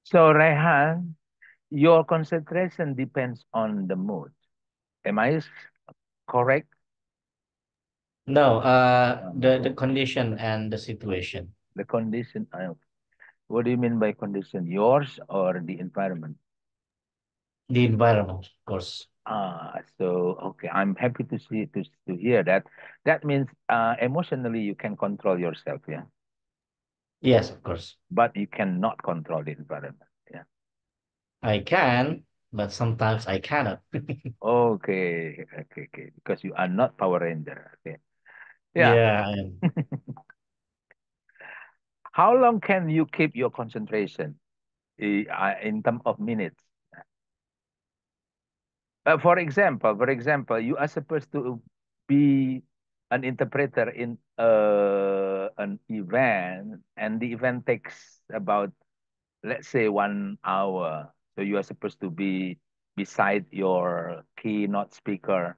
So, Rehan, your concentration depends on the mood. Am I correct? No, the Uh, condition and the situation, the condition. What do you mean by condition? Yours or the environment? the environment, of course. So okay, I'm happy to see to hear that. That means emotionally you can control yourself, yeah, Yes, of course. but you cannot control the environment, yeah. I can, but sometimes I cannot. Okay, okay, okay. Because you are not Power Ranger, okay. Yeah. Yeah, I am. How long can you keep your concentration in terms of minutes? For example, you are supposed to be an interpreter in an event, and the event takes about, let's say, 1 hour. So you are supposed to be beside your keynote speaker,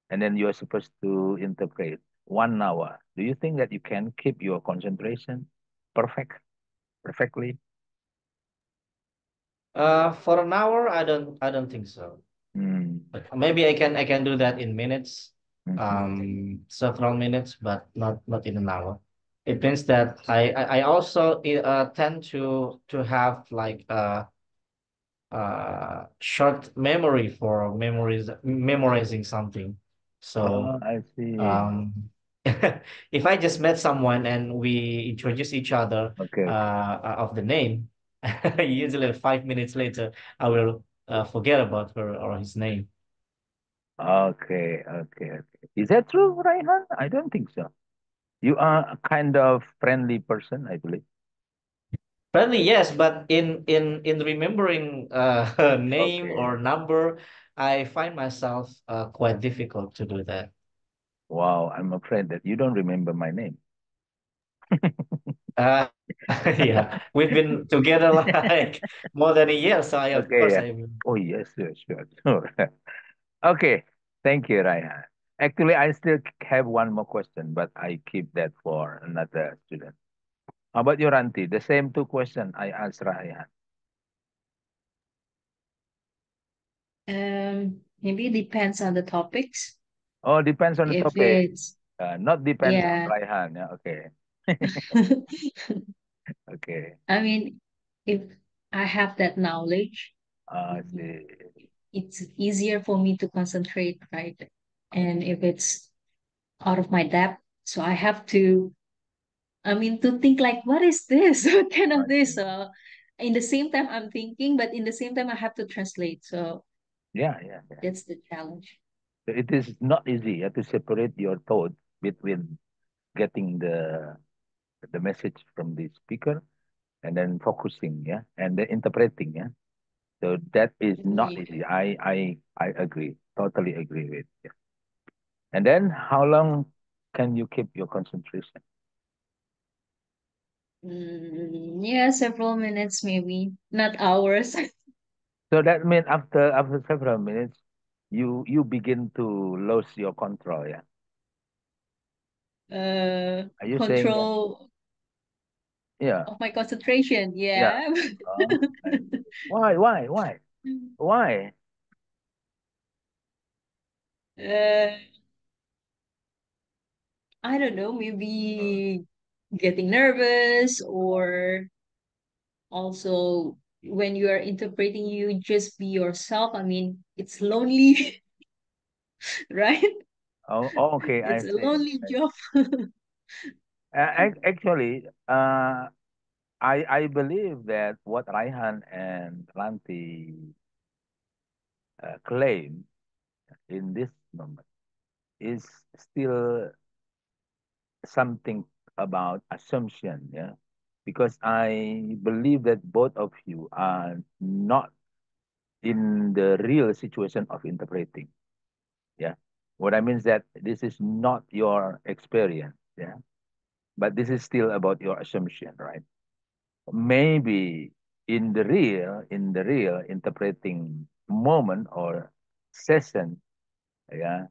and then you are supposed to interpret 1 hour. Do you think that you can keep your concentration perfectly? For an hour, I don't think so. Mm, But maybe I can do that in minutes, mhm. several minutes, but not in an hour. It means that I also tend to have like short memory for memorizing something. So Oh, I see. um, if I just met someone and we introduce each other Okay, okay. of the name, usually 5 minutes later, I will forget about her or his name. Okay, okay, okay. Is that true, Raihan? I don't think so. You are a kind of friendly person, I believe. Friendly, yes, but in remembering name Okay. or number, I find myself quite difficult to do that. Wow, I'm afraid that you don't remember my name. Uh, yeah, we've been together like more than a year, so of Okay, course yeah. I will. Oh, yes, yes, sure, sure. Okay, thank you, Raihan. Actually, I still have one more question, but I keep that for another student. How about you, Ranti? The same two questions I asked Raihan. Maybe depends on the topics. Oh, depends on the If topic. it's Not depends on yeah, Raihan. Yeah, okay. Okay. I mean, if I have that knowledge, I mm, see. it's easier for me to concentrate, right? And if it's out of my depth, so I have to, I mean, to think like, what is this? What kind I of this? see. In the same time, I'm thinking, but in the same time, I have to translate. So Yeah, yeah, yeah. that's the challenge. So it is not easy. You have to separate your thoughts between getting the message from the speaker and then focusing, yeah, and then interpreting, yeah. So that is not Yeah. easy. I agree. Totally agree with. Yeah. And then how long can you keep your concentration? Yeah, several minutes maybe, not hours. So that means after several minutes, you begin to lose your control. Yeah. Are you saying that? Control Yeah. of my concentration. Yeah. Yeah. Oh, I see. Why? Why? Why? Why? uh, I don't know, maybe getting nervous, or also when you are interpreting, you just be yourself. I mean, it's lonely, right? Oh, okay. I It's a see. lonely I job. Actually, I believe that what Raihan and Ranti claim in this moment is still something about assumption, yeah. Because I believe that both of you are not in the real situation of interpreting, yeah. What I mean is that this is not your experience, yeah. But this is still about your assumption, right? Maybe in the real interpreting moment or session, yeah,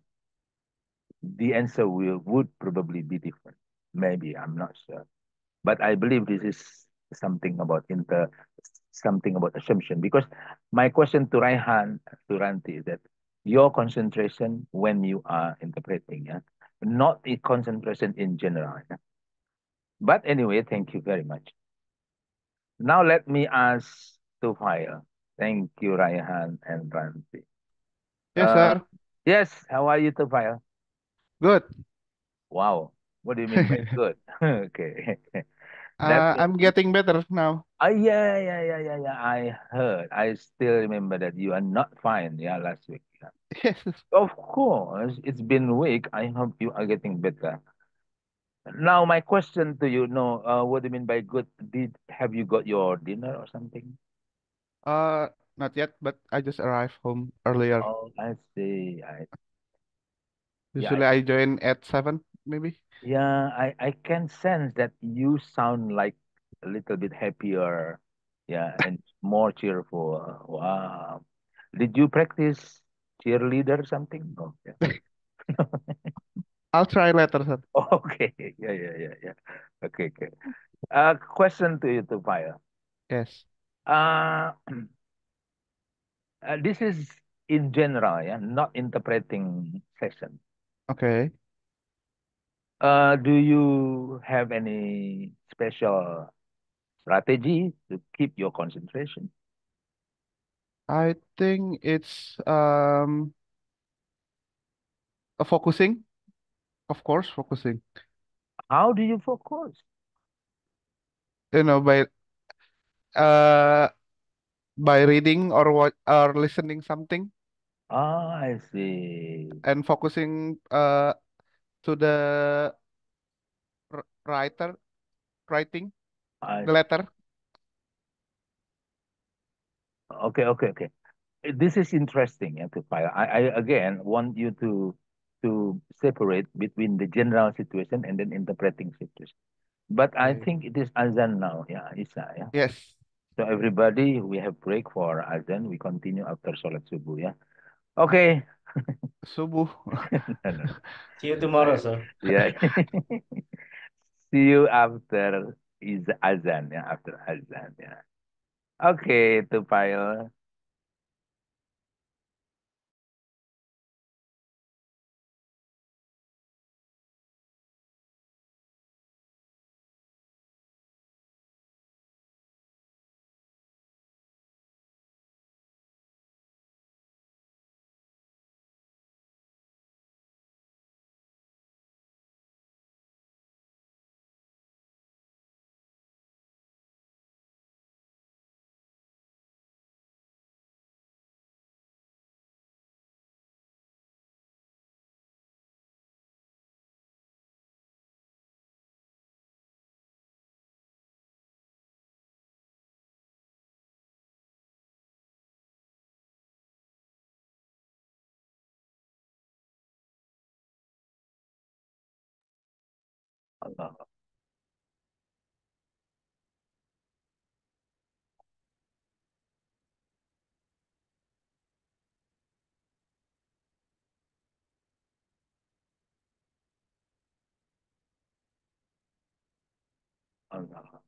the answer would probably be different. Maybe, I'm not sure, but I believe this is something about something about assumption. Because my question to Raihan, to Ranti, is that your concentration when you are interpreting, yeah, not a concentration in general. Yeah? But anyway, thank you very much. Now let me ask Tufaya. Thank you, Raihan and Ranti. Yes, Uh, sir. yes, how are you, Tufaya? Good. Wow. What do you mean by good? Okay. That I'm means, getting better now. yeah. I heard. I still remember that you are not fine, yeah, last week. Yeah. Yes. Of course, it's been a week. I hope you are getting better. Now, my question to you, no, what do you mean by good? Have you got your dinner or something? Not yet, but I just arrived home earlier. Oh, I see. Yeah, Usually I join at 7, maybe. yeah, I can sense that you sound like a little bit happier, yeah, and more cheerful. Wow. Did you practice cheerleader or something? No. Yeah. I'll try later, sir. Okay. Yeah. Okay, okay. Question to you, Tupaya. Yes. Uh, this is in general, yeah, not interpreting session. Okay. Do you have any special strategy to keep your concentration? I think it's focusing, of course, focusing. How do you focus? By uh reading or what or listening something Ah, I see. and focusing to the writer writing I the letter. okay. This is interesting, yeah, Tupaya. I again want you to separate between the general situation and then interpreting situation. But I Okay. think it is Azan now, yeah, Isa, yeah. Yes. So everybody, we have break for Azan. We continue after Salat Subuh, yeah. Okay. Subuh. No, no, no. See you tomorrow, sir. Yeah. See you after is Azan, yeah, after Azan, yeah. Okay, Tupaya. Allah, Allah.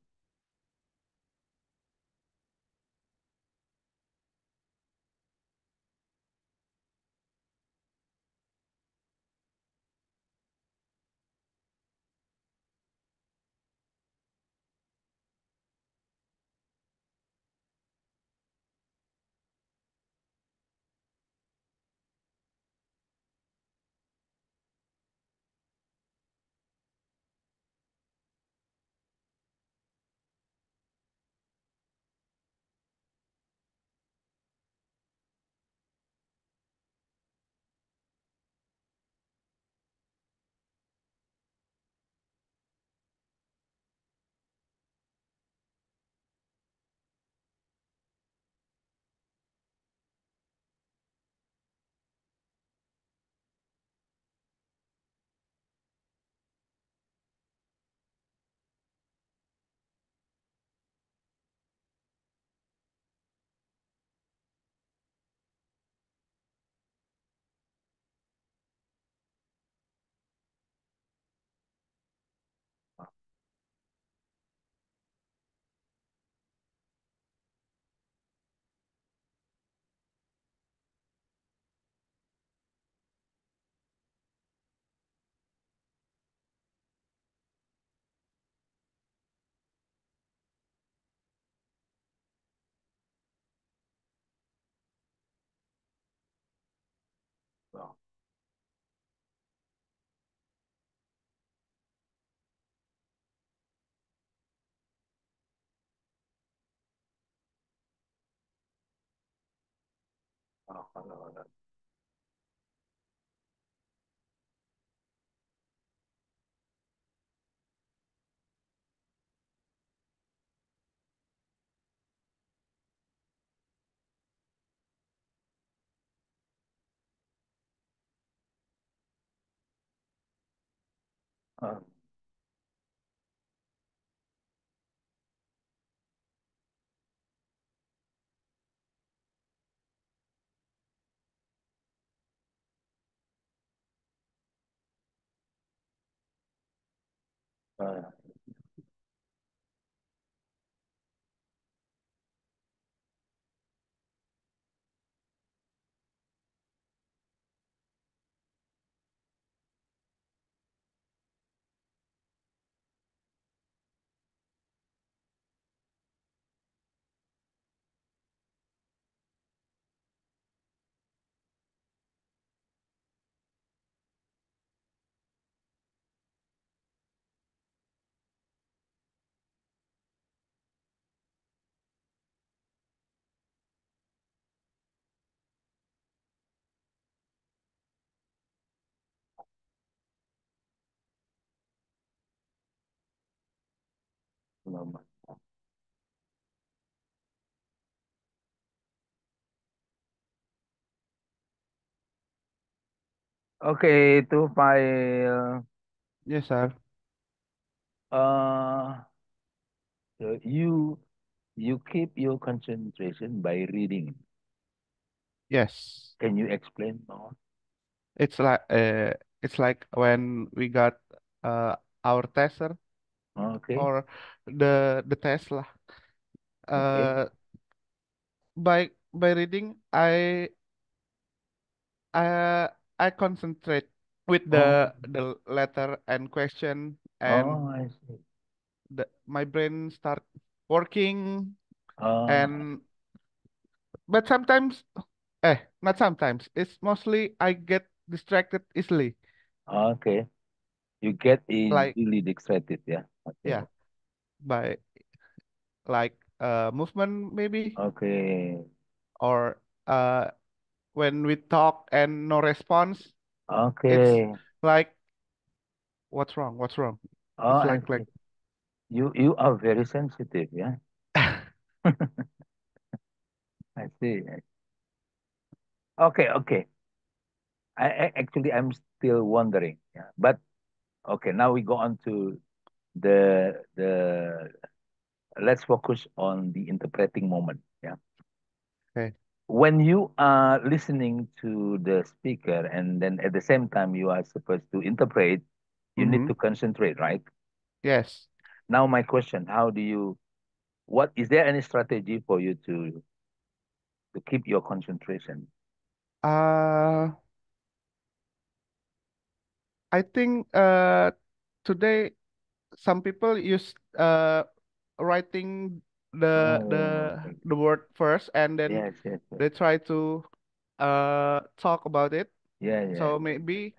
Uh, uh, no. Okay, to file. Yes, sir. Uh, so you keep your concentration by reading. Yes. Can you explain more? It's like when we got uh our tester Okay, or the test lah. okay. Uh, by reading, I I concentrate with Oh, the letter and question, and oh, I see. my brain start working. Oh, And but sometimes, not sometimes, it's mostly I get distracted easily, okay. You get like, easily distracted, yeah. yeah, Okay, by like movement maybe, okay, or when we talk and no response, it's okay. like, what's wrong, Oh, it's I like see. You are very sensitive, yeah. I see. Okay, okay. Actually I'm still wondering, yeah. But okay, now we go on to the let's focus on the interpreting moment, yeah. okay. When you are listening to the speaker and then at the same time you are supposed to interpret, you need Mm-hmm. to concentrate, right? Yes. Now my question, how do you what is there any strategy for you to keep your concentration? uh I think today some people use writing Oh, okay. the word first, and then Yes, yes, yes. they try to talk about it. Yeah, yeah, So yeah, yeah. maybe,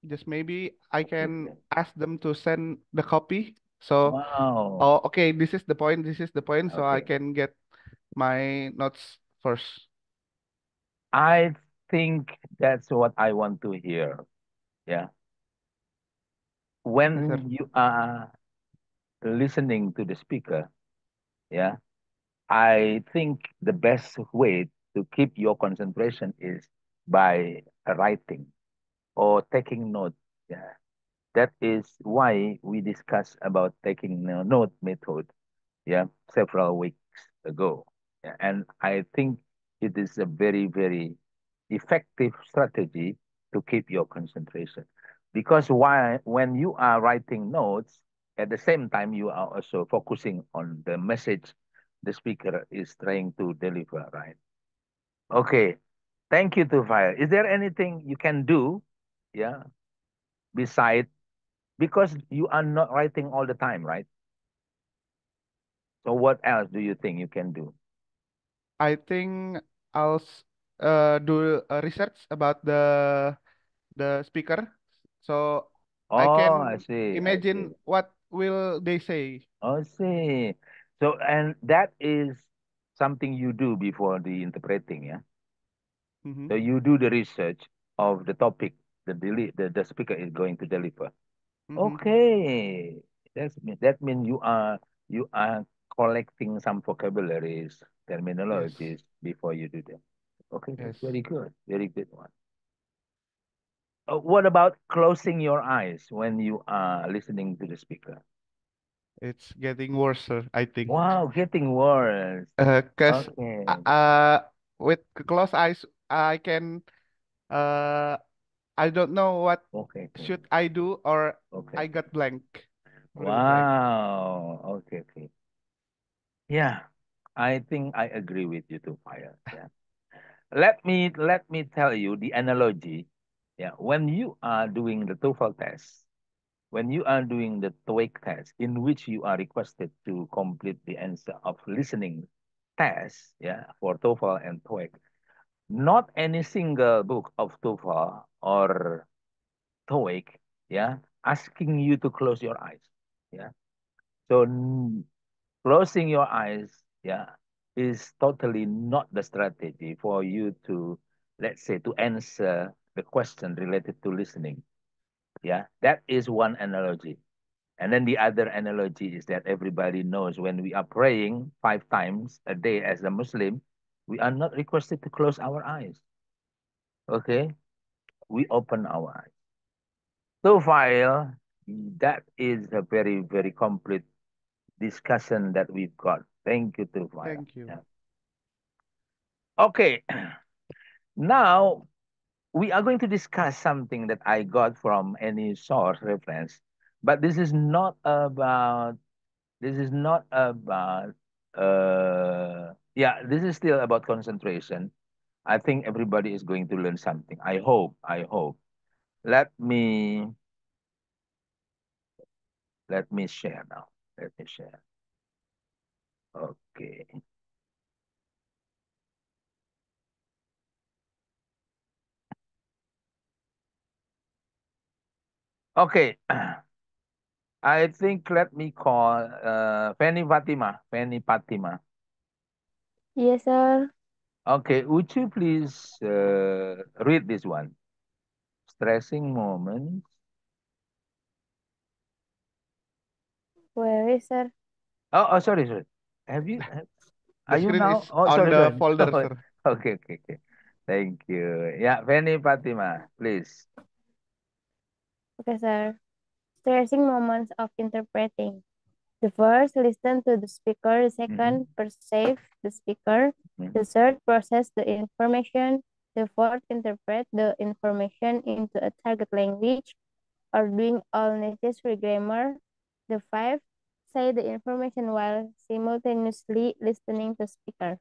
just maybe, I Okay, can okay. ask them to send the copy. So, Wow. oh, okay, this is the point, this is the point, so I Okay. can get my notes first. I think that's what I want to hear. Yeah. Yes, sir. When you are listening to the speaker, yeah, I think the best way to keep your concentration is by writing or taking notes. Yeah. That is why we discussed about taking note method, yeah, several weeks ago. Yeah, and I think it is a very, very effective strategy to keep your concentration. Because why, when you are writing notes, at the same time, you are also focusing on the message the speaker is trying to deliver, right? Okay. Thank you, Tufaya. Is there anything you can do, yeah, beside, because you are not writing all the time, right? So what else do you think you can do? I think I'll do a research about the speaker, so I Oh, I can see. I see. imagine what will they say. I see. So, and that is something you do before the interpreting, yeah? Mm-hmm. So you do the research of the topic the speaker is going to deliver. Mm-hmm. Okay, that means you are collecting some vocabularies, Yes. terminologies before you do them. Okay, that's Yes. very good one. What about closing your eyes when you are listening to the speaker? It's getting worse, sir, I think. Wow, getting worse. 'Cause Okay, with closed eyes, I can uh I don't know what okay, okay, should I do, or okay. I got blank. Really blank. Wow. Okay, okay. Yeah, I think I agree with you too, Fire. Yeah. Let me tell you the analogy. Yeah, when you are doing the TOEFL test, when you are doing the TOEIC test, in which you are requested to complete the answer of listening test, yeah, for TOEFL and TOEIC, not any single book of TOEFL or TOEIC, yeah, asking you to close your eyes. Yeah. So closing your eyes, yeah, is totally not the strategy for you to, let's say, to answer the question related to listening. Yeah, that is one analogy. And then the other analogy is that everybody knows when we are praying 5 times a day as a Muslim, we are not requested to close our eyes. Okay, we open our eyes. So far, that is a very complete discussion that we've got. Thank you, Tufaya. Thank you. Yeah. Okay, now we are going to discuss something that I got from any source reference, but this is not about yeah, this is still about concentration. I think everybody is going to learn something. I hope. Let me let me share now. Let me share. Okay. Okay. I think let me call Fanny Fatima. Fanny Fatima. Yes, sir. Okay, would you please read this one? Stressing moments. Where is sir? Oh, sorry. Have you? The Are you screen now? is Oh, on sorry, the sorry. folder, sir. Okay. Thank you. Yeah, Fanny Fatima, please. Okay, sir. Stressing moments of interpreting. The first, listen to the speaker. The Mm-hmm. second, perceive the speaker. Mm-hmm. The third, process the information. The fourth, interpret the information into a target language or doing all necessary grammar. The five, say the information while simultaneously listening to speaker.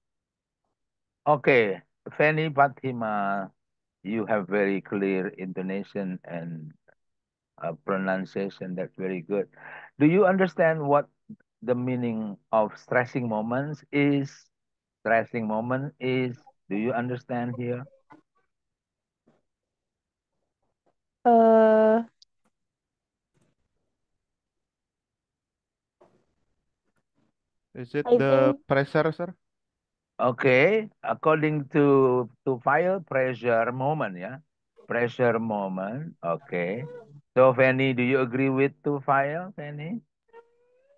Okay, Fanny Fatima, you have very clear intonation and pronunciation. That's very good. Do you understand what the meaning of stressing moments is? Stressing moment is. Do you understand here? Uh, Is it I the think pressure, sir? Okay, according to file pressure moment, yeah, pressure moment. Okay, so Fanny, do you agree with to file, Fanny?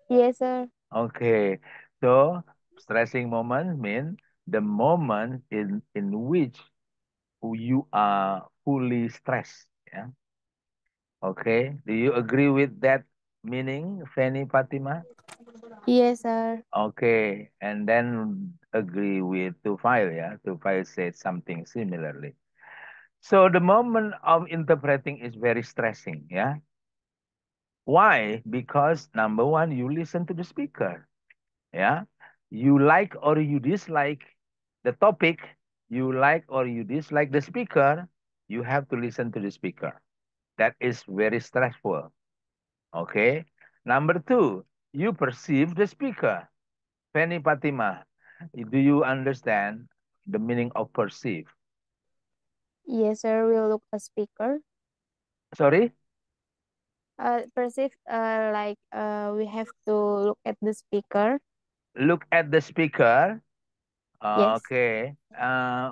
yes, sir. Okay, so stressing moment mean the moment in which you are fully stressed. Yeah. Okay, do you agree with that meaning, Fanny Fatima? Yes, sir. Okay, and then agree with Tufail, yeah. Tufail said something similarly. So the moment of interpreting is very stressing, yeah. Why? Because number one, you listen to the speaker, yeah. You like or you dislike the topic, you like or you dislike the speaker, you have to listen to the speaker. That is very stressful. Okay. Number two, you perceive the speaker. Penny Fatima, do you understand the meaning of perceive? Yes, sir. We'll look a speaker. Sorry? Perceive, we have to look at the speaker. Look at the speaker. Yes. Okay.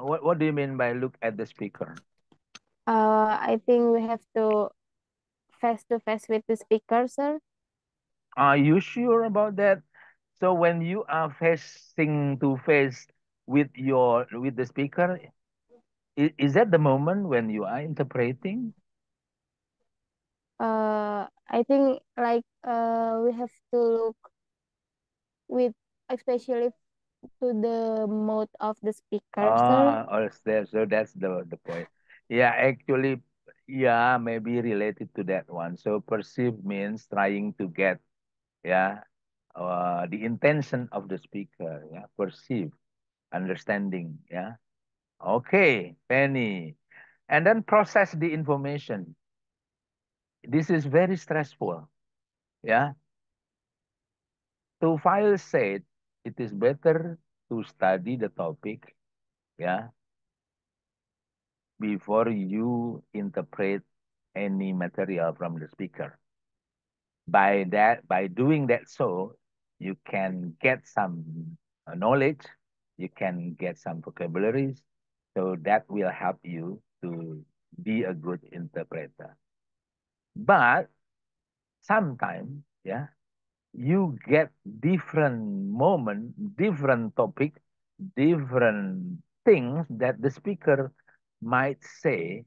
What do you mean by look at the speaker? I think we have to face with the speaker, sir. Are you sure about that? So when you are facing to face with the speaker, is that the moment when you are interpreting? I think like we have to look with especially to the mode of the speaker, sir. Or there, so that's the point. Yeah, actually, yeah, maybe related to that one. So perceive means trying to get, yeah, the intention of the speaker. Yeah, perceive, understanding. Yeah. Okay, Penny. And then process the information. This is very stressful. Yeah. So File said it is better to study the topic, yeah, before you interpret any material from the speaker. By doing that, so you can get some knowledge, you can get some vocabularies, so that will help you to be a good interpreter. But sometimes, yeah, you get different moment, different topic, different things that the speaker might say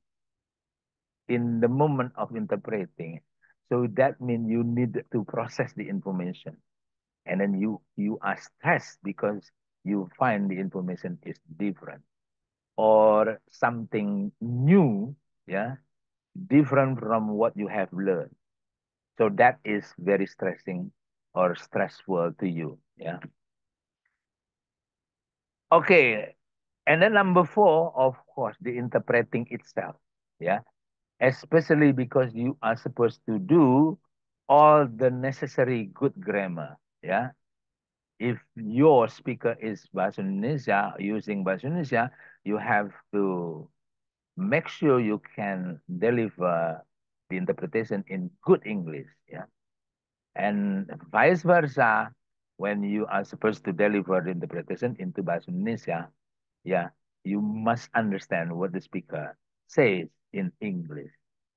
in the moment of interpreting. So that means you need to process the information. And then you are stressed because you find the information is different or something new, yeah, different from what you have learned. So that is very stressing or stressful to you, yeah. Okay, and then number four, of course, the interpreting itself, yeah, especially because you are supposed to do all the necessary good grammar, yeah. If your speaker is Bahasa Indonesia, using Bahasa Indonesia, you have to make sure you can deliver the interpretation in good English, yeah. And vice versa, when you are supposed to deliver the interpretation into Bahasa Indonesia, yeah, you must understand what the speaker says in English.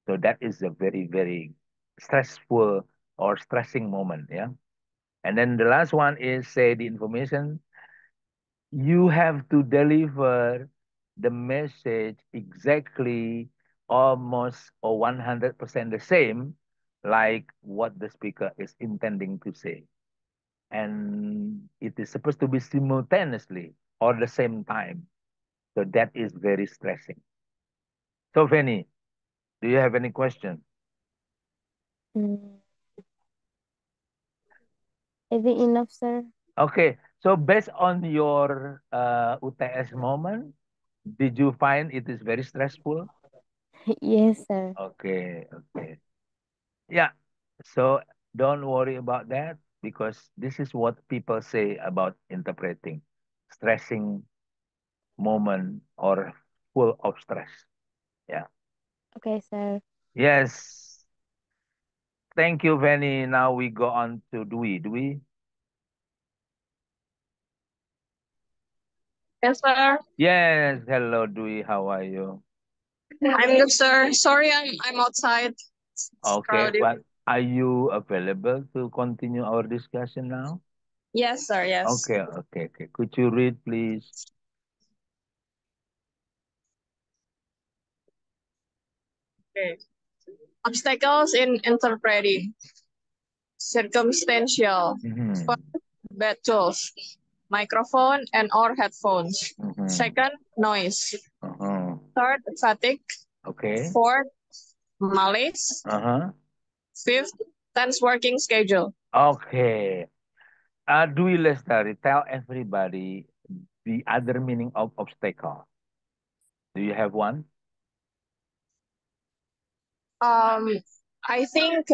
So that is a very, very stressful or stressing moment, yeah. And then the last one is say the information. You have to deliver the message exactly, almost or 100% the same, like what the speaker is intending to say. And it is supposed to be simultaneously or the same time. So that is very stressing. So, Fanny, do you have any question? Mm, is it enough, sir? Okay, so based on your UTS moment, did you find it is very stressful? Yes, sir. Okay, okay. Yeah, so don't worry about that because this is what people say about interpreting. Stressing moment or full of stress. Yeah. Okay, sir. Yes. Thank you, Vanny. Now we go on to Dwi. Dwi? Yes, sir. Yes. Hello, Dwi. How are you? I'm good, sir. Sorry, I'm outside. It's Okay, crowded. but are you available to continue our discussion now? Yes, sir. Yes. Okay, okay, okay. Could you read, please? Okay. Obstacles in interpreting. Circumstantial. Mm-hmm. First, bad tools. Microphone and or headphones. Mm-hmm. Second, noise. Uh-huh. Third, fatigue. Okay. Fourth, malaise. Uh-huh. Fifth, tense working schedule. Okay. Dwi Lestari, tell everybody the other meaning of obstacle. Do you have one? Um, I think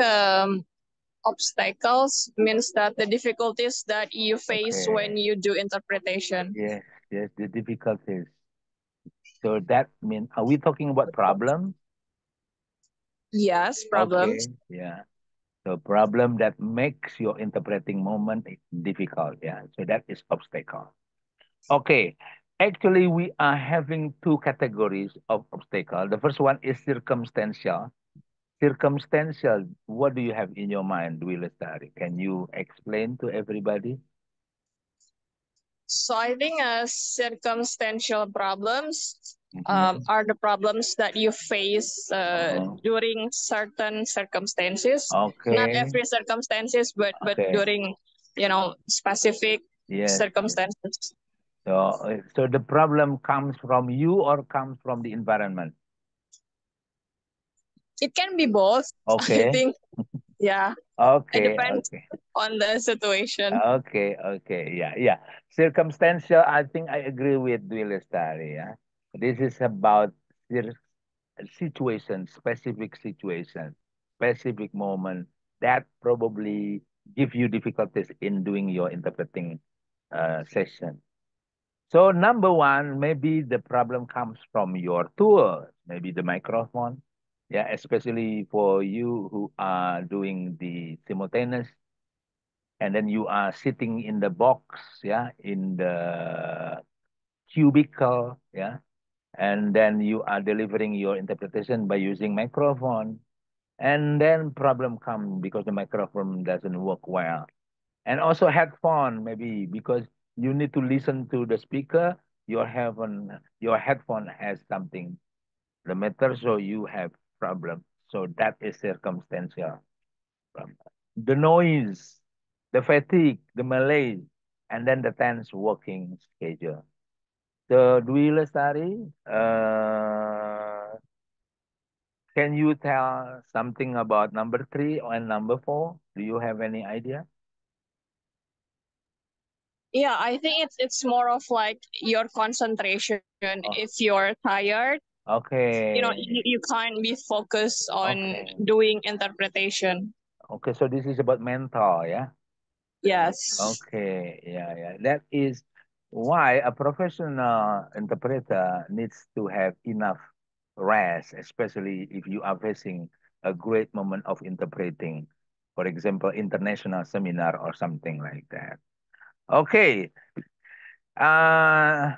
obstacles means that the difficulties that you face when Okay. you do interpretation. Yes, yes, the difficulties. So that means, are we talking about problem? Yes, problems. Okay, yeah. So problem that makes your interpreting moment difficult. Yeah. So that is obstacle. Okay. Actually, we are having two categories of obstacle. The first one is circumstantial. Circumstantial, what do you have in your mind, Willestari? Can you explain to everybody? So I think circumstantial problems Mhm. are the problems that you face Uh-huh. during certain circumstances. Not Okay. every circumstances, but Okay. during specific Yes. circumstances. So the problem comes from you or comes from the environment? It can be both. I Okay. think, yeah, it Okay. depends Okay. on the situation. Okay. Okay. Yeah. Yeah. Circumstantial, I think I agree with Willestari. Yeah. This is about situation, specific moment that probably give you difficulties in doing your interpreting session. So number one, maybe the problem comes from your tool, maybe the microphone. Yeah, especially for you who are doing the simultaneous, and then you are sitting in the box, yeah, in the cubicle, yeah, and then you are delivering your interpretation by using microphone, and then problem come because the microphone doesn't work well, and also headphone maybe because you need to listen to the speaker. Your headphone has something the matter, so you have problem. So that is circumstantial problem. The noise, the fatigue, the malaise, and then the tense working schedule. So Dwi Lestari, can you tell something about number 3 and number 4? Do you have any idea? Yeah, I think it's more of like your concentration. Oh, If you're tired, okay. you can't be focused on Okay. doing interpretation. Okay. So this is about mental, yeah? Yes. Okay. Yeah, yeah. That is why a professional interpreter needs to have enough rest, especially if you are facing a great moment of interpreting, for example, international seminar or something like that. Okay. Uh,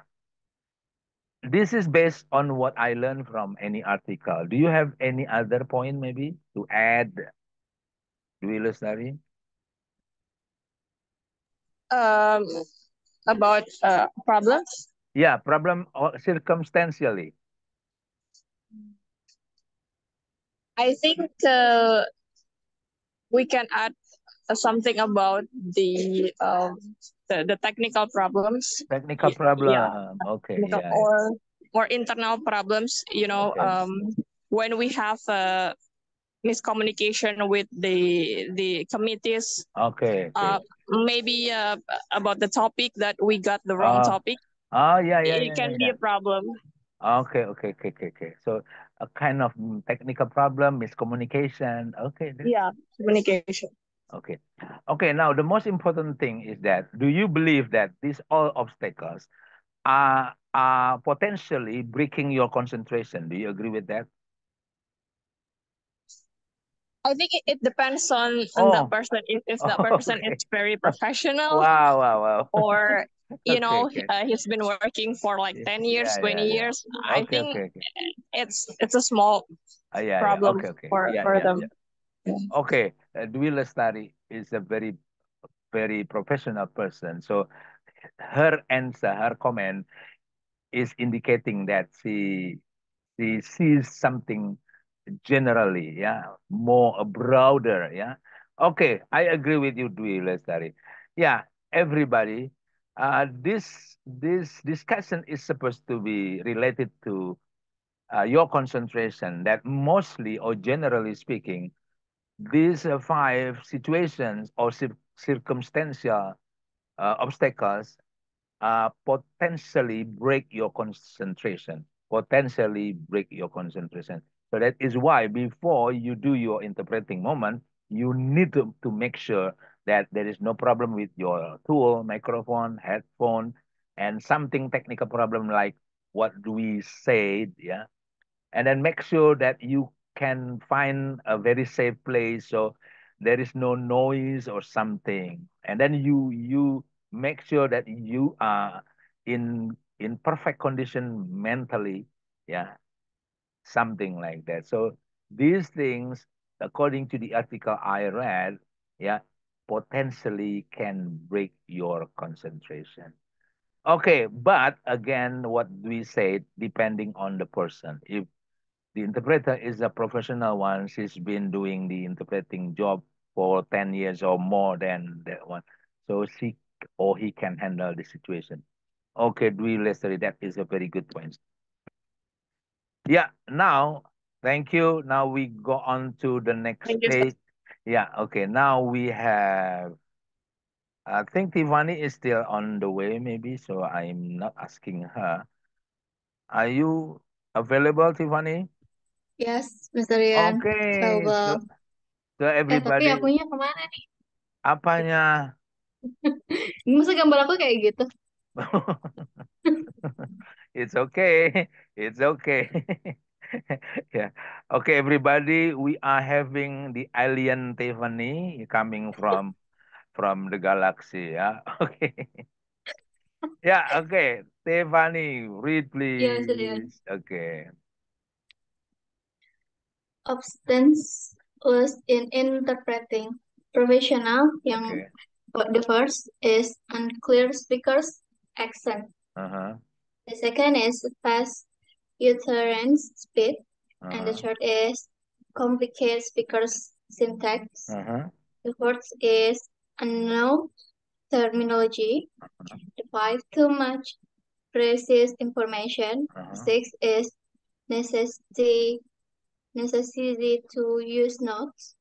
this is based on what I learned from any article. Do you have any other point maybe to add, Dwi Lestari? Um, about problems. Yeah, problem or circumstantially. I think we can add something about the technical problems. Technical Yeah, problem. Okay, yeah, yeah. or internal problems. Okay. When we have miscommunication with the committees, Okay, okay. maybe about the topic that we got the wrong Uh, topic. yeah, yeah, It yeah, yeah, can be yeah. a problem. Okay, okay, okay, okay, okay. So a kind of technical problem, miscommunication. Okay, Yeah, communication. okay. Okay, now the most important thing is that do you believe that these all obstacles are potentially breaking your concentration? Do you agree with that? I think it depends on that Oh, person. If that person is okay. very professional, Wow, wow, wow. or Okay, okay. he's been working for like 10 years, Yeah, 20 yeah, yeah. years, I Okay, think okay, okay. it's a small Yeah, yeah. problem Okay, okay. for Yeah, for yeah, them. yeah. Okay. Dwi Lestari is a very, very professional person. So her answer, her comment is indicating that she sees something generally, yeah, more broader, yeah. Okay, I agree with you, Dwi Lestari. Yeah, everybody. This discussion is supposed to be related to your concentration. That mostly or generally speaking, these 5 situations or circumstantial obstacles potentially break your concentration, potentially break your concentration. So that is why before you do your interpreting moment, you need to make sure that there is no problem with your tool, microphone, headphone, and something technical problem like what do we say, yeah, and then make sure that you can find a very safe place so there is no noise or something, and then you make sure that you are in perfect condition mentally, yeah, something like that. So these things, according to the article I read, yeah, potentially can break your concentration. Okay, but again, what we said, depending on the person. If the interpreter is a professional one, she's been doing the interpreting job for 10 years or more than that one. So she or he can handle the situation. Okay, Dwi Lestari, that is a very good point. Yeah, now, thank you. Now we go on to the next Thank you, sir. stage. Yeah, okay. Now we have, I think Tiffany is still on the way, maybe, so I'm not asking her. Are you available, Tiffany? Yes, Mr. Rian. Okay, Coba. so Tapi everybody, akunya kemana nih? apanya? Masa gambar aku kayak gitu? It's okay. It's okay. Yeah. Okay, everybody, we are having the alien Tiffany coming from the galaxy. Yeah. Okay. Yeah. Okay. Tiffany, read Iya, Mr. Rian. please. Okay. Substance was in interpreting. Professional, yang Okay. the first is unclear speaker's accent. Uh-huh. The second is fast utterance speed. And the Uh-huh. third is complicated speaker's syntax. Uh-huh. The fourth is unknown terminology. The five, too much precise information. Uh-huh. Six is necessity to use notes.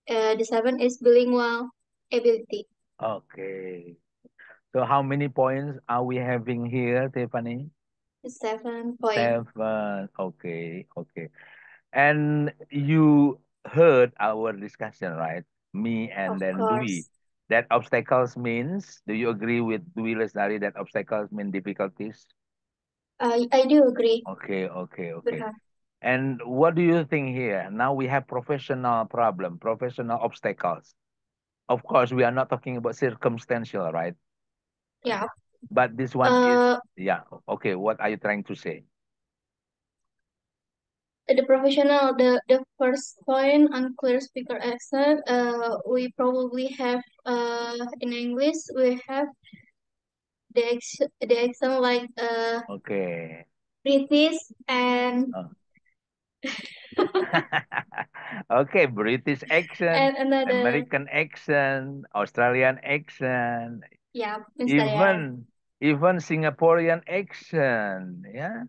The seven is bilingual ability. Okay. So how many points are we having here, Tiffany? 7 point. 7. Okay. Okay. And you heard our discussion, right? Me and Of then Dwi. course. That obstacles means, do you agree with Dwi Lestari that obstacles mean difficulties? I do agree. Okay, okay, okay. Benar. And what do you think here? Now we have professional problem, professional obstacles. Of course, we are not talking about circumstantial, right? Yeah. But this one is, Uh, yeah, okay. What are you trying to say? the professional, the first point, unclear speaker accent. We probably have in English we have the accent like Okay. British and Oh. Okay, British accent, and another. American accent, Australian accent, Yeah, Mr. Yan. even Singaporean accent. Yeah.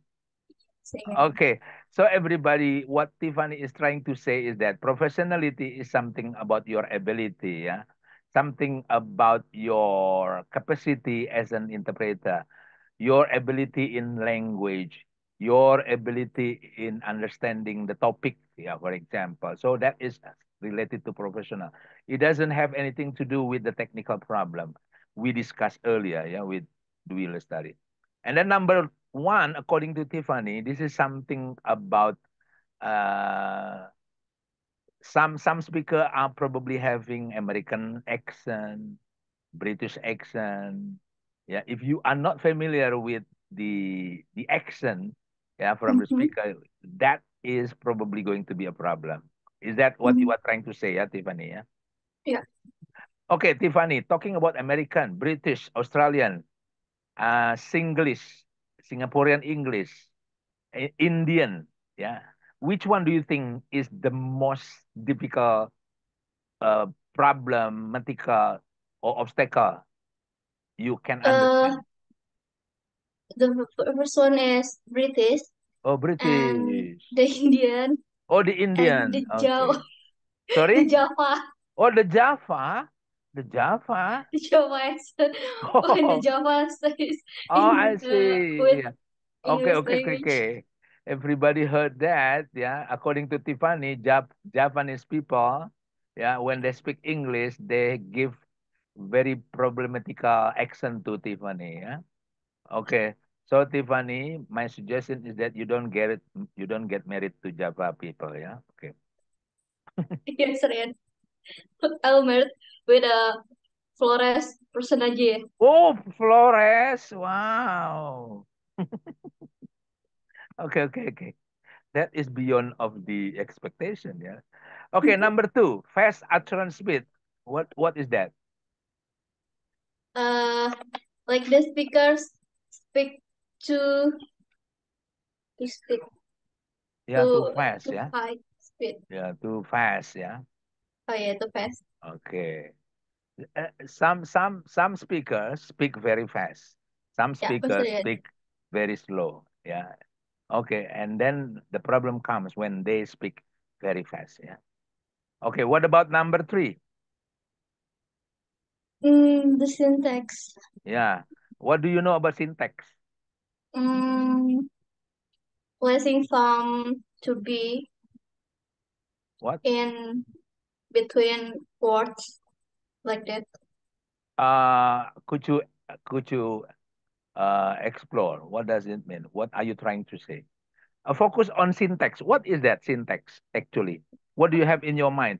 Same. Okay. So everybody, what Tiffany is trying to say is that professionality is something about your ability, yeah, something about your capacity as an interpreter, your ability in language, your ability in understanding the topic, yeah, for example. So that is related to professional. It doesn't have anything to do with the technical problem we discussed earlier, yeah, with Dwi Lestari. And then number one, according to Tiffany, this is something about uh, some speaker are probably having American accent, British accent. Yeah, if you are not familiar with the accent, yeah, from the speaker, that is probably going to be a problem. Is that what you are trying to say, yeah, Tiffany? Yeah. Yeah. Okay, Tiffany, talking about American, British, Australian, Singlish, Singaporean English, Indian, yeah. Which one do you think is the most difficult problematical or obstacle you can understand? The first one is British Oh, and British. the Indian Oh, the and Indian. the Okay. the Sorry? Java. Oh, the Java. The Java. The Java accent. When the Oh, Java says oh, I in with see. Yeah. Okay, English okay, okay, language. okay. Everybody heard that, yeah. According to Tiffany, Japanese people, yeah, when they speak English, they give very problematical accent to Tiffany, yeah. Okay. So Tiffany, my suggestion is that you don't get married to Java people, yeah. Okay. Yes, Rian. I'll marry with a Flores person aja ya. Oh, Flores. Wow. Okay. That is beyond of the expectation, yeah. Okay, number 2, fast utterance speed. What is that? Like the speakers speak to speak Yeah, too to fast, to yeah. high speed. Yeah, too fast, yeah. Oh yeah, too fast. Okay. Some speakers speak very fast. Some Ya, aku speakers lihat. speak very slow. Yeah. Okay. And then the problem comes when they speak very fast. Yeah. Okay. What about number 3? The syntax. Yeah. What do you know about syntax? Mm, placing some to be What? in between words like that. Could you explore? What does it mean? What are you trying to say? Focus on syntax. What is that syntax actually? What do you have in your mind?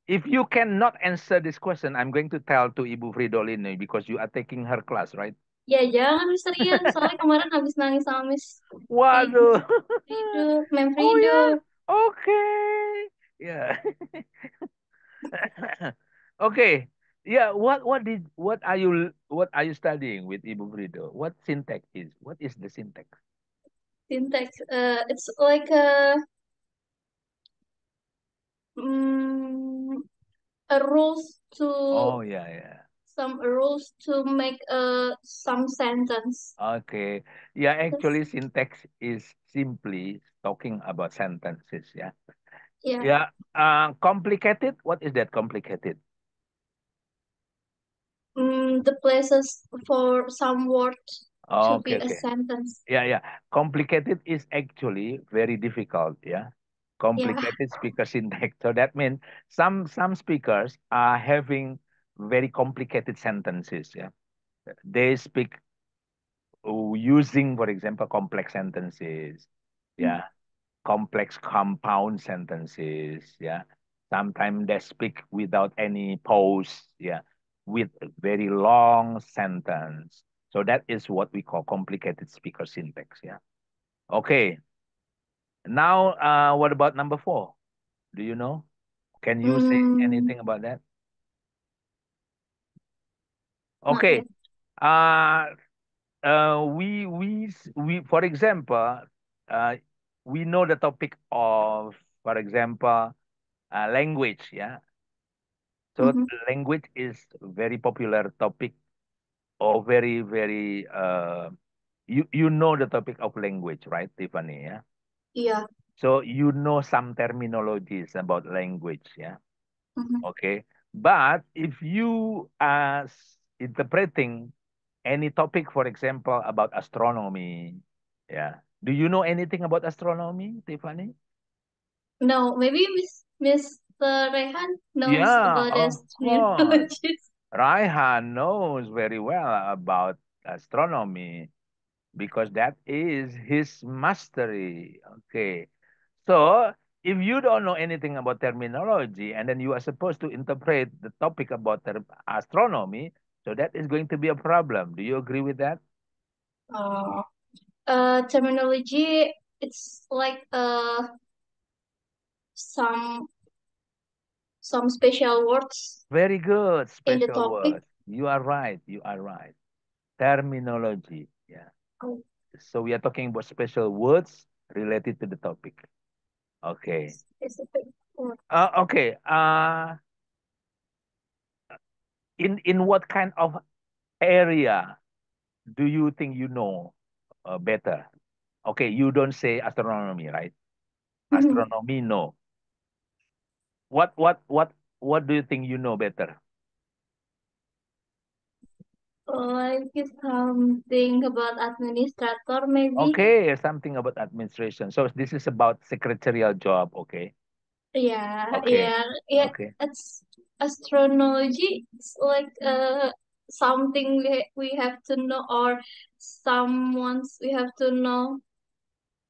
If you cannot answer this question, I'm going to tell to Ibu Fridolini because you are taking her class, right? Ya jangan Mister Ian, soalnya kemarin habis nangis sama Miss Waduh. Frido, Mem Oh Frido. yeah. Okay. Yeah. Okay. Yeah. What are you studying with Ibu Frido? What syntax is? What is the syntax? Syntax. It's like mm, a rules to Oh yeah. some rules to make some sentence. Okay. Yeah, Yes. actually syntax is simply talking about sentences, yeah. Yeah. Yeah. Complicated. What is that complicated? The places for some words to be a Okay. sentence. Yeah. Complicated is actually very difficult, yeah. Yeah. Complicated speaker syntax. So that means some speakers are having very complicated sentences, yeah. They speak using, for example, complex sentences, yeah, complex compound sentences, yeah. Sometimes they speak without any pause, yeah, with a very long sentence. So that is what we call complicated speaker syntax, yeah. Okay. Now, what about number 4? Do you know? Can you say Mm, anything about that? Not Okay. yet. Uh, we for example, uh, we know the topic of, for example, language, yeah. So Mhm. language is very popular topic or very you know the topic of language, right, Tiffany? Yeah. Yeah. So you know some terminologies about language, yeah. Mhm. Okay. But if you are interpreting any topic, for example, about astronomy, yeah. Do you know anything about astronomy, Tiffany? No, maybe Mr. Rehan knows Yeah, about of course. astrologies. Raihan knows very well about astronomy because that is his mastery. Okay. So if you don't know anything about terminology and then you are supposed to interpret the topic about astronomy, so that is going to be a problem. Do you agree with that? Uh, Terminology, it's like some some special words Very good. in the Special topic. words. You are right. You are right. Terminology. Yeah. Oh, So we are talking about special words related to the topic. Okay. specific word. Okay. In what kind of area do you think you know better? Okay, you don't say astronomy, right? Astronomy, no. What what what what do you think you know better? Like something about administrator, maybe. Okay, something about administration. So this is about secretarial job. Okay. Yeah, Okay. yeah, yeah. Okay. It's astrology. It's like something we have to know, or someone's we have to know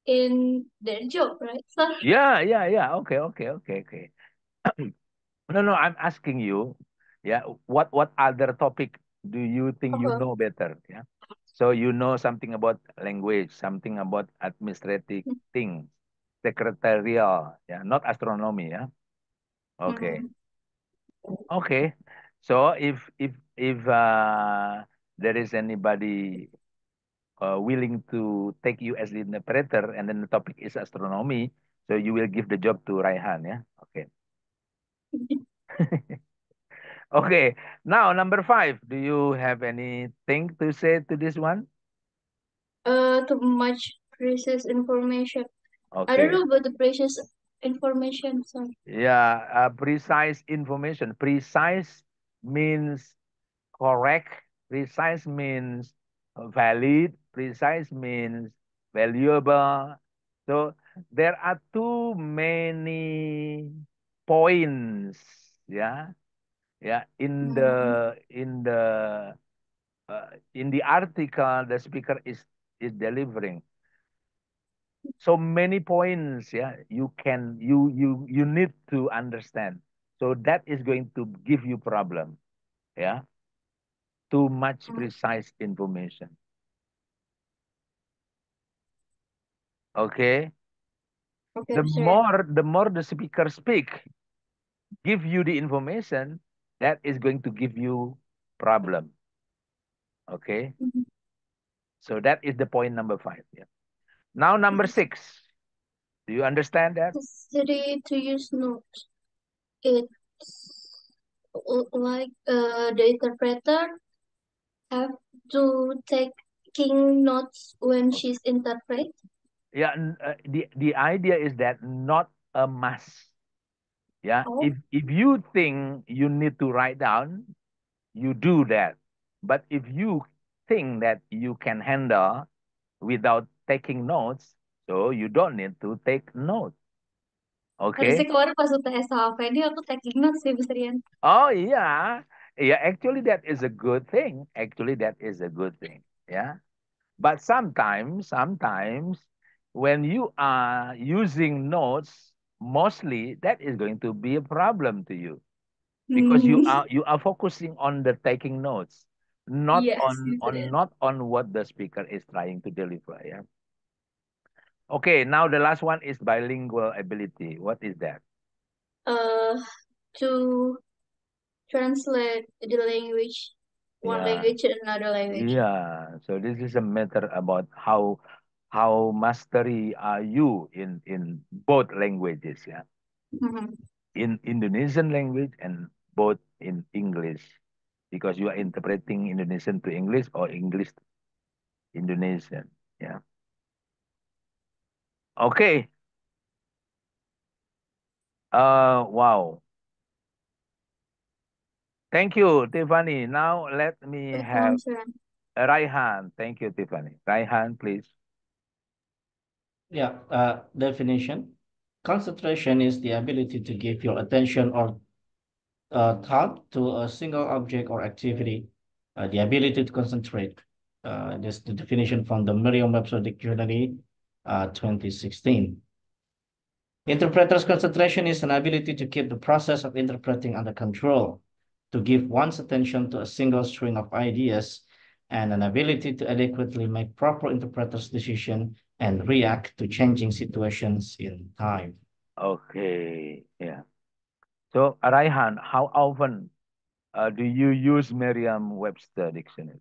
in their job, right? So, Yeah. Okay. No, I'm asking you. Yeah. What other topic do you think you Uh-huh. know better? Yeah. So you know something about language, something about administrative things, secretarial, yeah, not astronomy, yeah. Okay. Mhm. Okay. So if there is anybody willing to take you as the interpreter and then the topic is astronomy, so you will give the job to Raihan, yeah? Okay. Okay. Now number 5. Do you have anything to say to this one? Too much precious information. I don't Okay. know about the precious information. Sorry. Yeah, precise information. Precise means correct. Precise means valid. Precise means valuable. So there are too many points. Yeah, yeah. Mhm. In the article, the speaker is delivering so many points. Yeah, you need to understand. So that is going to give you problem. Yeah, too much precise information. Okay. Okay, The Mr. more the speaker speak, give you the information, that is going to give you problem. Okay. Mhm. So that is the point number 5. Yeah. Now number 6. Do you understand that? Necessary to use notes. It's like the interpreter have to taking notes when Okay. she's interpret. Yeah. The idea is that not a must. Yeah. Oh, If you think you need to write down, you do that. But if you think that you can handle without taking notes, so you don't need to take notes. harusnya Okay? kemarin pas UTS sama Fedi aku taking notes sih, Mr. Rian. Oh yeah. Yeah, actually that is a good thing. Actually that is a good thing. Yeah. But sometimes when you are using notes, mostly that is going to be a problem to you because you Hmm. are focusing on the taking notes, not Yes, on Mr. on Rian. not on what the speaker is trying to deliver. Yeah. Okay, now the last one is bilingual ability. What is that? Uh, to translate the language, one Yeah. language to another language. Yeah. So this is a matter about how mastery are you in both languages, yeah. Mhm. In Indonesian language and both in English. Because you are interpreting Indonesian to English or English to Indonesian. Yeah. Okay. Wow. Thank you, Tiffany. Now let me Welcome, have Mr. Rian. Raihan. Thank you, Tiffany. Raihan, please. Yeah, definition. Concentration is the ability to give your attention or thought to a single object or activity. The ability to concentrate. This is the definition from the Merriam-Webster Dictionary, 2016. Interpreter's concentration is an ability to keep the process of interpreting under control, to give one's attention to a single string of ideas, and an ability to adequately make proper interpreter's decision and react to changing situations in time. Okay. Yeah. So, Raihan, how often do you use Merriam-Webster dictionary?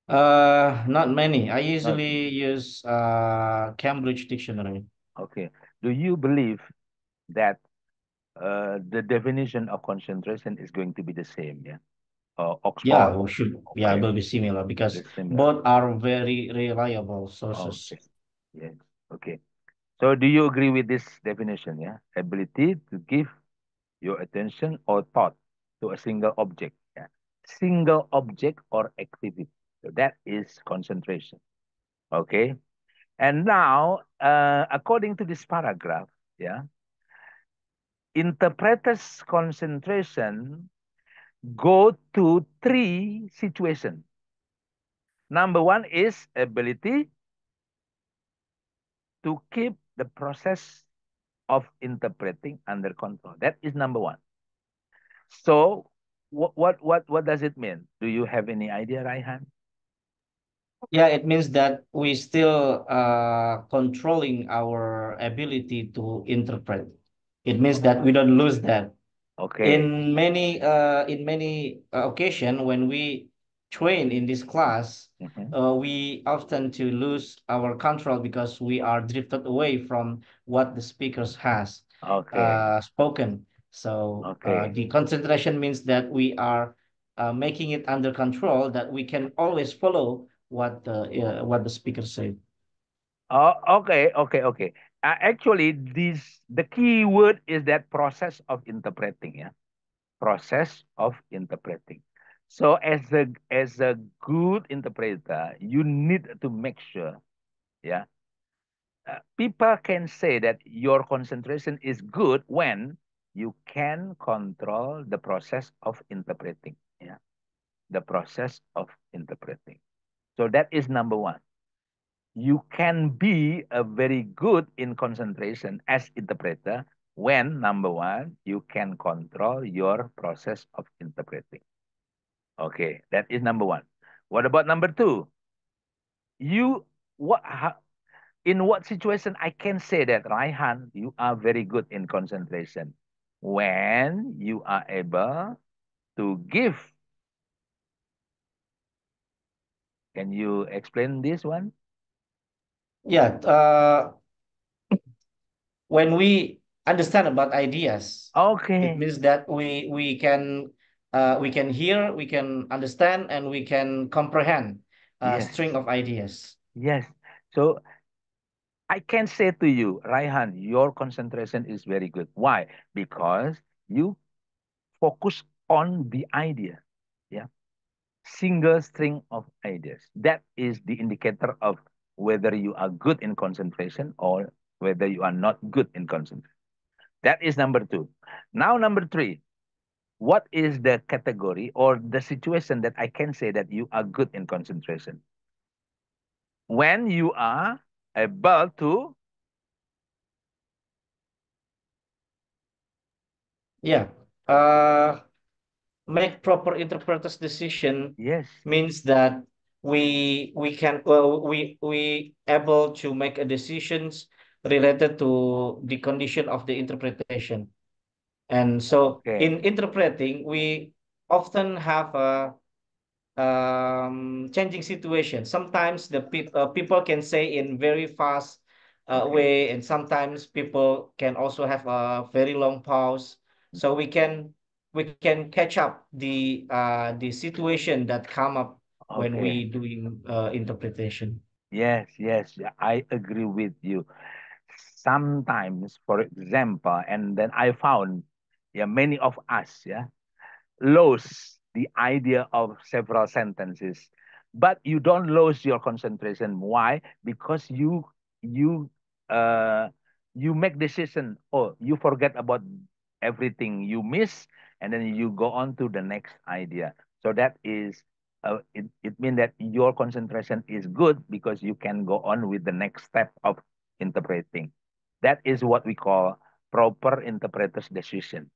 Not many. I Not usually use Cambridge Dictionary. okay. Do you believe that the definition of concentration is going to be the same? Yeah. Yeah, Oxford. we should. Yeah, it Okay. will be similar because It's similar. both are very reliable sources. Okay. Yes. Okay. So, do you agree with this definition? Yeah. Ability to give your attention or thought to a single object. Yeah. Single object or activity. So that is concentration. Okay. And now, according to this paragraph, yeah, interpreters' concentration go to 3 situations. Number 1 is ability to keep the process of interpreting under control. That is number 1. So what does it mean? Do you have any idea, Raihan? Yeah, it means that we still controlling our ability to interpret. It means that we don't lose that. Okay. In many occasion when we train in this class, Mhm. we often to lose our control because we are drifted away from what the speakers has Okay. spoken. So Okay. the concentration means that we are making it under control, that we can always follow what the speaker say. Oh, okay, okay, okay. Actually, the key word is that process of interpreting, yeah, process of interpreting. So as a good interpreter, you need to make sure, yeah, people can say that your concentration is good when you can control the process of interpreting, yeah, the process of interpreting. So that is number one. You can be a very good in concentration as interpreter when number one you can control your process of interpreting. Okay, that is number one. What about number two? You what how, in what situation I can say that, Raihan, you are very good in concentration when you are able to give. Can you explain this one? Yeah, when we understand about ideas, it Okay. means that we can hear, we can understand, and we can comprehend a Yes. string of ideas. Yes. So I can say to you, Raihan, your concentration is very good. Why? Because you focus on the idea. Yeah. Single string of ideas. That is the indicator of whether you are good in concentration or whether you are not good in concentration. That is number two. Now, number three, what is the category or the situation that I can say that you are good in concentration? When you are able to, Yeah. Uh, Make proper interpreter's decision yes, means that we can we able to make a decisions related to the condition of the interpretation. And so okay, in interpreting, we often have a changing situation. Sometimes people can say in very fast okay, way, and sometimes people can also have a very long pause. So we can catch up the situation that come up when okay. we doing interpretation. Yes, yes, yeah, I agree with you. Sometimes, for example, and then I found, yeah, many of us, yeah, lose the idea of several sentences, but you don't lose your concentration. Why? Because you uh you make decision. Oh, you forget about everything you miss, and then you go on to the next idea. So that is it means that your concentration is good because you can go on with the next step of interpreting. That is what we call proper interpreter's decision.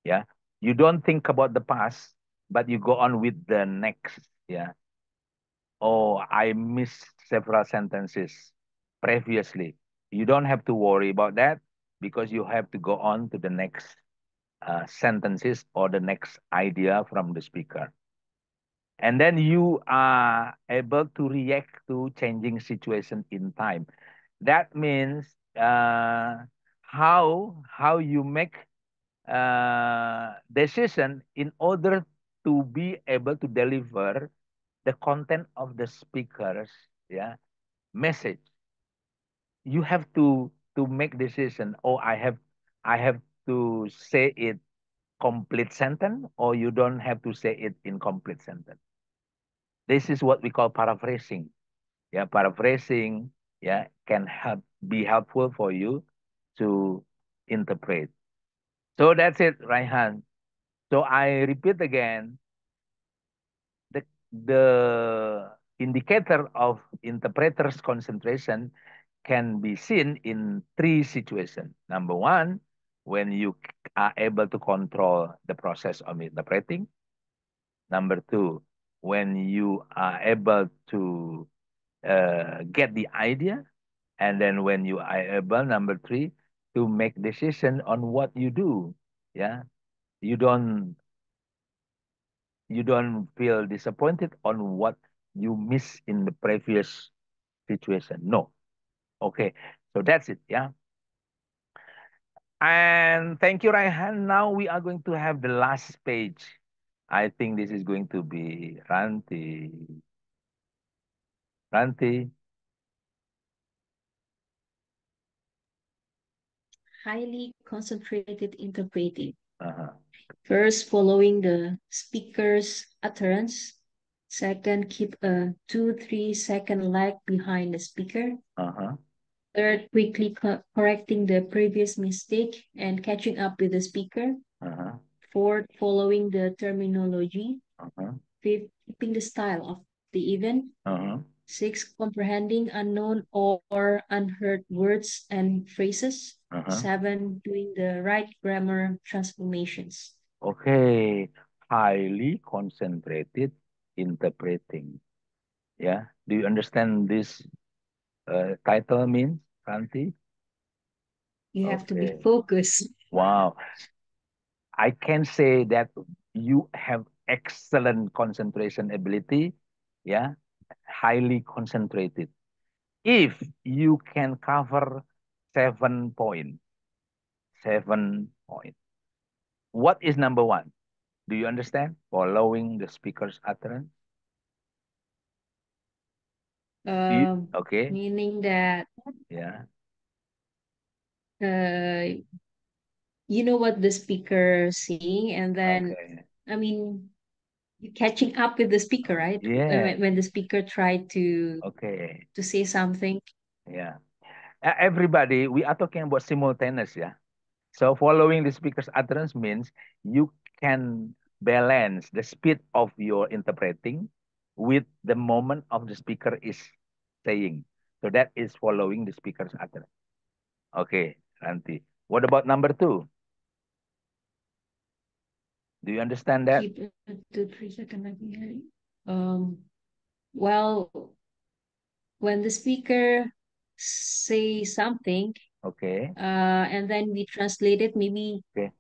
Yeah, you don't think about the past, but you go on with the next. Yeah. Oh, I missed several sentences previously. You don't have to worry about that because you have to go on to the next sentences or the next idea from the speaker. And then you are able to react to changing situation in time. That means how you make decision in order to be able to deliver the content of the speaker's, yeah, message. You have to make decision. Oh, I have to say it complete sentence, or you don't have to say it in complete sentence. This is what we call paraphrasing. Yeah, paraphrasing, yeah, can be helpful for you to interpret. So that's it, Raihan. So I repeat again, the indicator of interpreter's concentration can be seen in three situations. Number one, when you are able to control the process of interpreting. Number two, when you are able to get the idea. And then when you are able, number three, to make decision on what you do. Yeah. You don't feel disappointed on what you miss in the previous situation. No. Okay. So that's it. Yeah. And thank you, Raihan. Now we are going to have the last page. I think this is going to be Ranti. Ranti. Highly concentrated interpreting. Uh-huh. First, following the speaker's utterance. Second, keep a 2-3 second lag behind the speaker. Uh-huh. Third, quickly correcting the previous mistake and catching up with the speaker. Uh-huh. Fourth, following the terminology. Uh-huh. Fifth, keeping the style of the event. Uh-huh. Six, comprehending unknown or unheard words and phrases. Uh-huh. Seven, doing the right grammar transformations. Okay. Highly concentrated interpreting. Yeah. Do you understand this title means, Ranti? You have to be Okay. focused. Wow. I can say that you have excellent concentration ability. Yeah. Highly concentrated. If you can cover 7 points, 7 points. What is number one? Do you understand? Following the speaker's utterance. Okay. Meaning that Yeah. you know what the speaker saying, and then Okay. I mean you catching up with the speaker, right? Yeah. When the speaker tried Okay. to say something. Yeah. Everybody, we are talking about simultaneous, yeah. So following the speaker's utterance means you can balance the speed of your interpreting with the moment of the speaker is saying. So that is following the speaker's utterance. Okay, Ranti. What about number two? Do you understand that? Keep it to 3 seconds like behind. Well, when the speaker say something, Okay. and then we translate it, maybe Okay.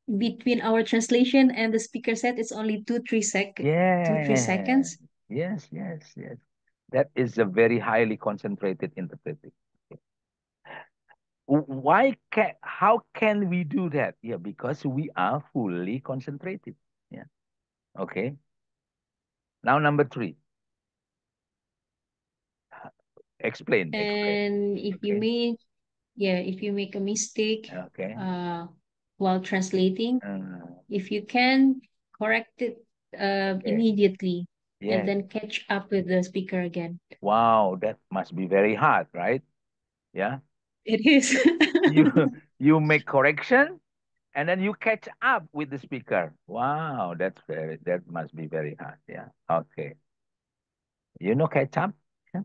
between our translation and the speaker said it's only 2-3 Yeah. seconds. Yes, yes, yes. That is a very highly concentrated interpreting. How can we do that? Yeah, because we are fully concentrated. Yeah. Okay. Now number three. Explain. And if you Okay. if you make a mistake Okay. while translating, if you can correct it Okay. immediately and Yes. then catch up with the speaker again. Wow, that must be very hard, right? Yeah. It is. You you make correction and then you catch up with the speaker. Wow, that must be very hard. Yeah. Okay. You know catch up? Yeah.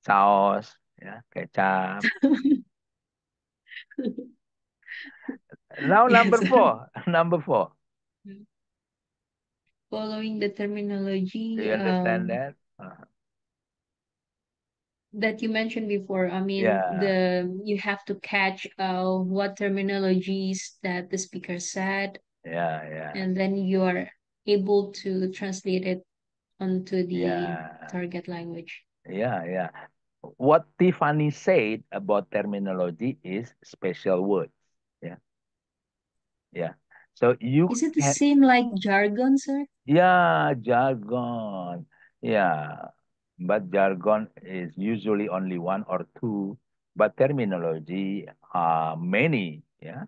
Sauce. Yeah, ketchup. Now Yes. number four. Number four. Following the Do terminology you understand that? that you mentioned before. I mean, Yeah. you have to catch what terminologies that the speaker said, Yeah. Yeah. and then you are able to translate it onto the Yeah. target language. Yeah. Yeah. What Tiffany said about terminology is special words. Yeah. Yeah. So you Is it the can, same like jargon, sir? yeah, jargon. Yeah. But jargon is usually only one or two, but terminology are many. Yeah.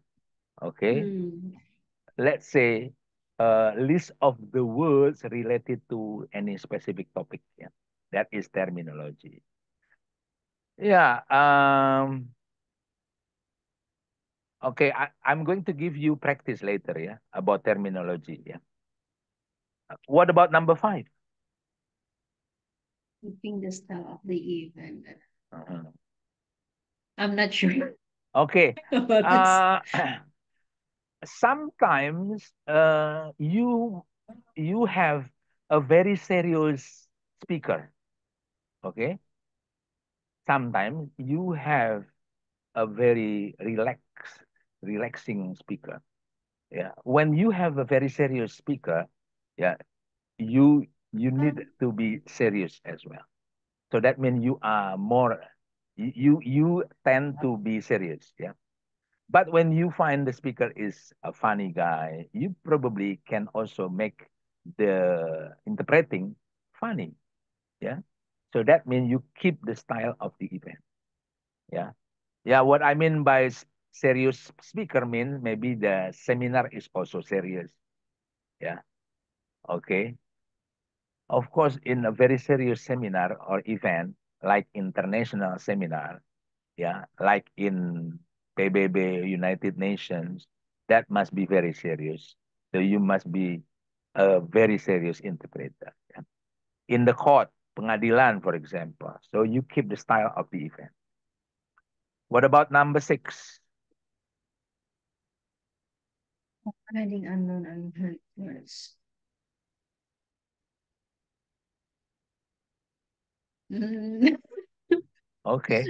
Okay. Let's say a list of the words related to any specific topic. Yeah. That is terminology. Yeah. Okay, I'm going to give you practice later, yeah, about terminology. Yeah. What about number five? Keeping the style of the event. Uh-huh. I'm not sure Okay. about this. sometimes you have a very serious speaker. Okay. Sometimes you have a very relaxing speaker. Yeah. When you have a very serious speaker, yeah, you need to be serious as well. So that means you are more you tend to be serious. Yeah. But when you find the speaker is a funny guy, you probably can also make the interpreting funny. Yeah. So that means you keep the style of the event. Yeah. Yeah. What I mean by serious speaker means maybe the seminar is also serious. Yeah. Okay. Of course, in a very serious seminar or event, like international seminar, yeah, like in PBB, United Nations, that must be very serious. So you must be a very serious interpreter. Yeah. In the court, pengadilan, for example. So you keep the style of the event. What about number 6? Adding unknown unheard words. Okay.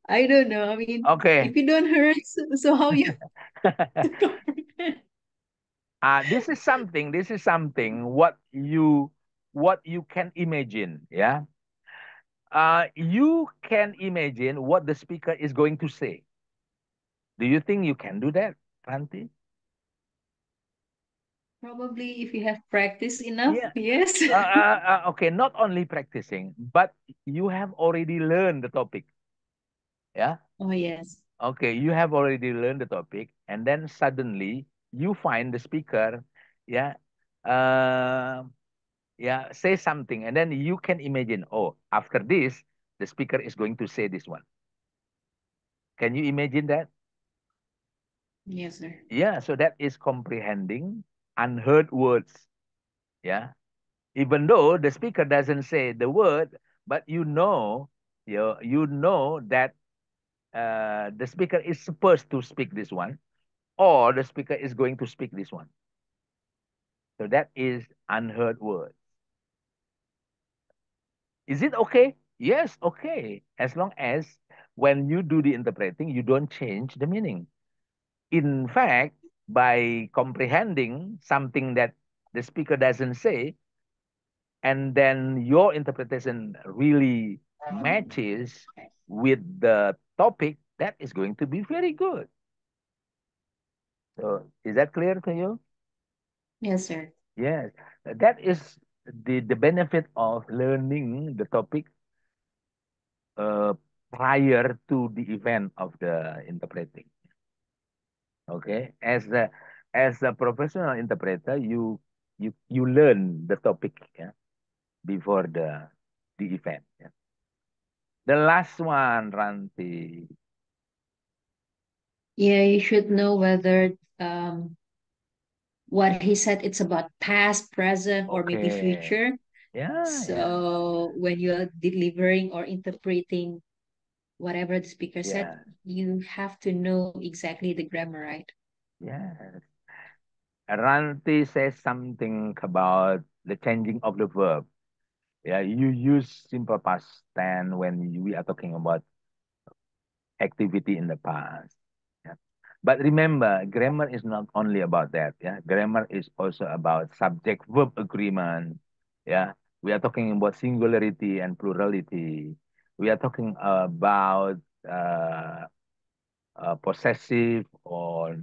I don't know. I mean, Okay. if you don't hurt, so how you comprehend? This is something what you can imagine. Yeah. You can imagine what the speaker is going to say. Do you think you can do that, Ranti? Probably if you have practice enough, Yeah. yes. Okay, not only practicing, but you have already learned the topic. Yeah. Oh, yes. Okay, you have already learned the topic, and then suddenly you find the speaker, yeah, uh, yeah, say something, and then you can imagine, oh, after this, the speaker is going to say this one. Can you imagine that? Yes, sir. Yeah, so that is comprehending unheard words. Yeah. Even though the speaker doesn't say the word, but you know that the speaker is supposed to speak this one, or the speaker is going to speak this one. So that is unheard word. Is it okay? Yes, okay. As long as when you do the interpreting, you don't change the meaning. In fact, by comprehending something that the speaker doesn't say, and then your interpretation really matches with the topic, that is going to be very good. So is that clear to you? Yes, sir. Yes. That is the benefit of learning the topic uh, prior to the event of the interpreting. Okay. As a professional interpreter, you learn the topic, yeah, before the event. Yeah. The last one, Ranti. Yeah, you should know whether what he said it's about past, present, or maybe Okay. future. Yeah, yeah, So when you're delivering or interpreting whatever the speaker said, yeah, you have to know exactly the grammar, right? yes. Ranti says something about the changing of the verb. Yeah, you use simple past tense when we are talking about activity in the past. Yeah. But remember, grammar is not only about that. Yeah, grammar is also about subject verb agreement. Yeah, we are talking about singularity and plurality. We are talking about possessive or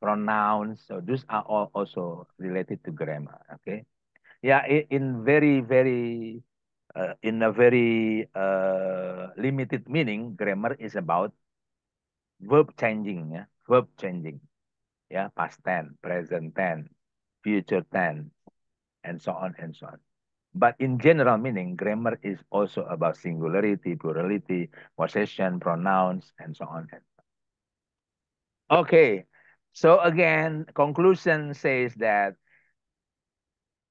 pronouns. So those are all also related to grammar. Okay. Yeah, in in a very limited meaning, grammar is about verb changing, yeah, verb changing, yeah, past tense, present tense, future tense, and so on and so on. But in general meaning, grammar is also about singularity, plurality, possession, pronouns, and so on. Okay, so again, conclusion says that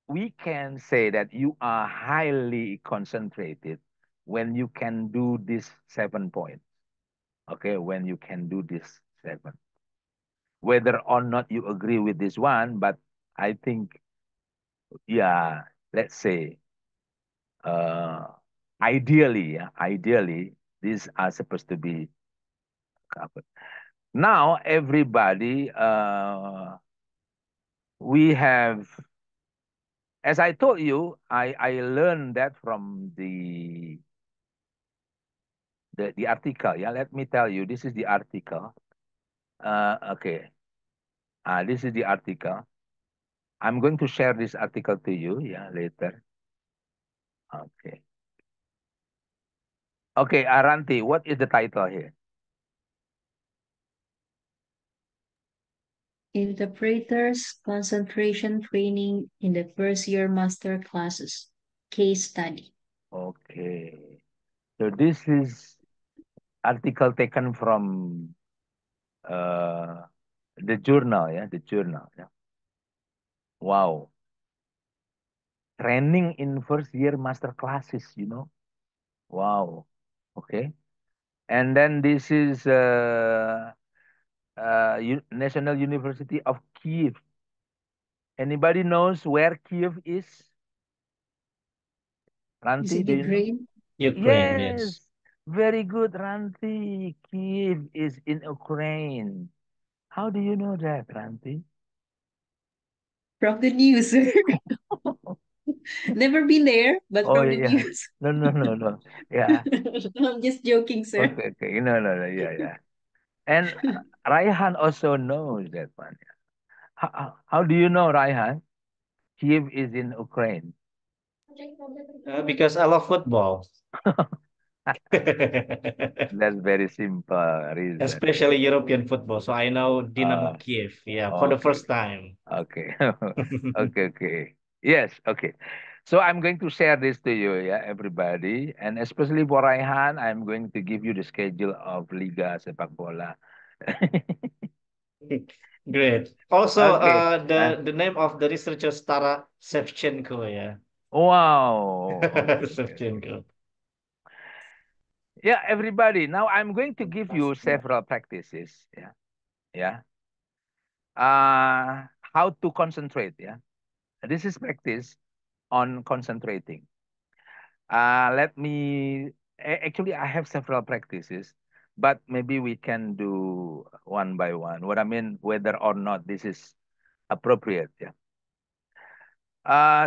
we can say that you are highly concentrated when you can do these 7 points. Okay, when you can do this 7. whether or not you agree with this one, but I think, yeah, let's say, uh, ideally, yeah, ideally, these are supposed to be covered. Now, everybody, we have, as I told you, I learned that from the article. Yeah, let me tell you, this is the article. Okay, this is the article. I'm going to share this article to you, yeah, later. Okay. Okay, Aranti, what is the title here? Interpreters concentration training in the first year master classes. Case study. Okay. So this is article taken from the journal, yeah, the journal. Yeah. Wow. Training in first year master classes, you know. Wow. Okay. And then this is National University of Kiev. Anybody knows where Kiev is? Is Ranti, it do you know? Ukraine? Ukraine, yes. Yes. Very good, Ranti. Kiev is in Ukraine. How do you know that, Ranti? From the news. Never been there, but Oh from the yeah. news. No, no, no, no. Yeah. I'm just joking, sir. Okay, okay. No, no, no. Yeah, yeah. And Raihan also knows that one. How do you know, Raihan? Kiev is in Ukraine. Because I love football. That's very simple reason. Especially European football. So I know Dynamo Uh, Kiev, yeah, for the okay, first time. okay, okay, okay. Yes, okay. So I'm going to share this to you, yeah, everybody, and especially for Raihan, I'm going to give you the schedule of Liga Sepak Bola. Great. Also, Okay. the name of the researcher Stara Shevchenko, yeah. Wow. Okay. Shevchenko. Yeah, everybody. Now I'm going to give you several practices. Yeah. Yeah. How to concentrate. Yeah. This is practice on concentrating. Let me. Actually, I have several practices, but maybe we can do one by one. What I mean, whether or not this is appropriate. Yeah.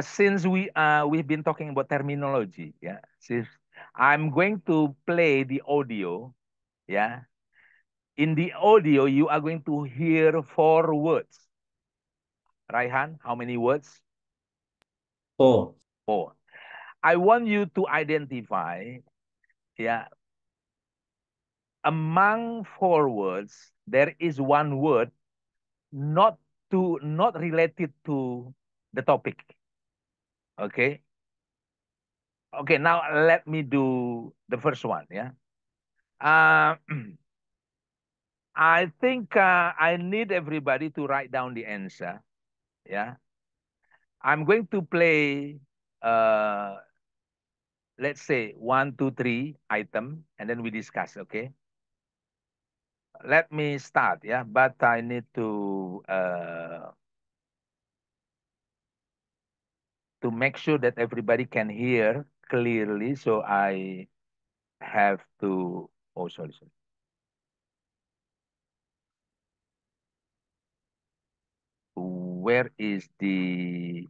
Since we've been talking about terminology. Yeah. Since I'm going to play the audio. Yeah. In the audio, you are going to hear 4 words. Raihan, how many words? Oh, 4. I want you to identify, yeah, among 4 words, there is one word not not related to the topic. Okay. Okay. Now let me do the first one. Yeah. Uh, I think I need everybody to write down the answer. Yeah. I'm going to play, uh, let's say 1, 2, 3 item, and then we discuss. Okay. Let me start. Yeah. But I need to make sure that everybody can hear clearly. So I have to. Oh, sorry, sorry. Where is the?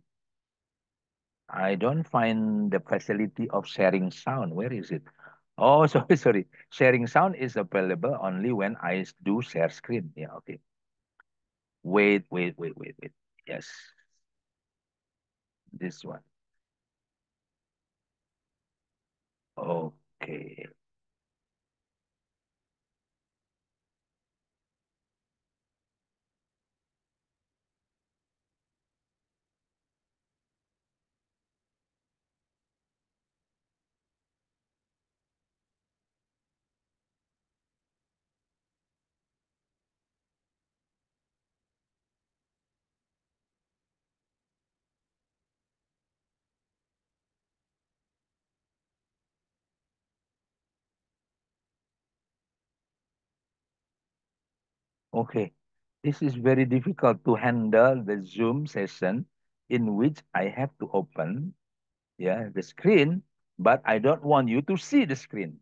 I don't find the facility of sharing sound. Where is it? Oh, sorry, sorry. Sharing sound is available only when I do share screen. Yeah, okay. Wait, wait, wait, wait, wait. Yes, this one. Okay. Okay. This is very difficult to handle the Zoom session in which I have to open, yeah, the screen, but I don't want you to see the screen.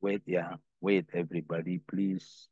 Wait, yeah, wait, everybody, please.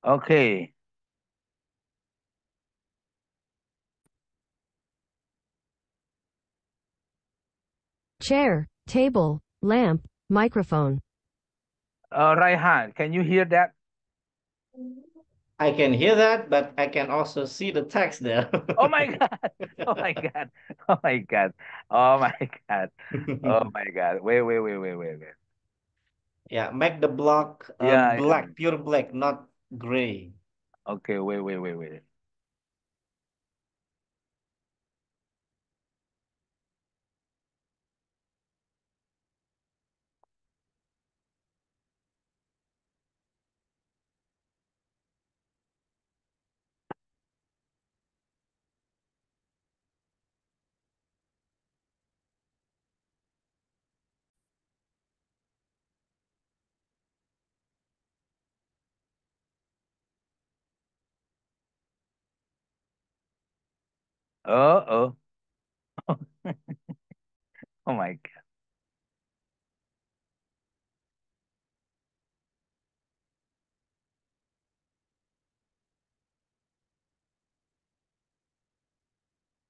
Okay. Chair, table, lamp, microphone. Raihan, can you hear that? I can hear that, but I can also see the text there. Oh my God. Oh my God. Oh my God. Oh my God. Oh my God. Wait. Yeah, make the block Yeah, yeah. black, pure black, not gray. Okay, wait. Oh. Oh my God.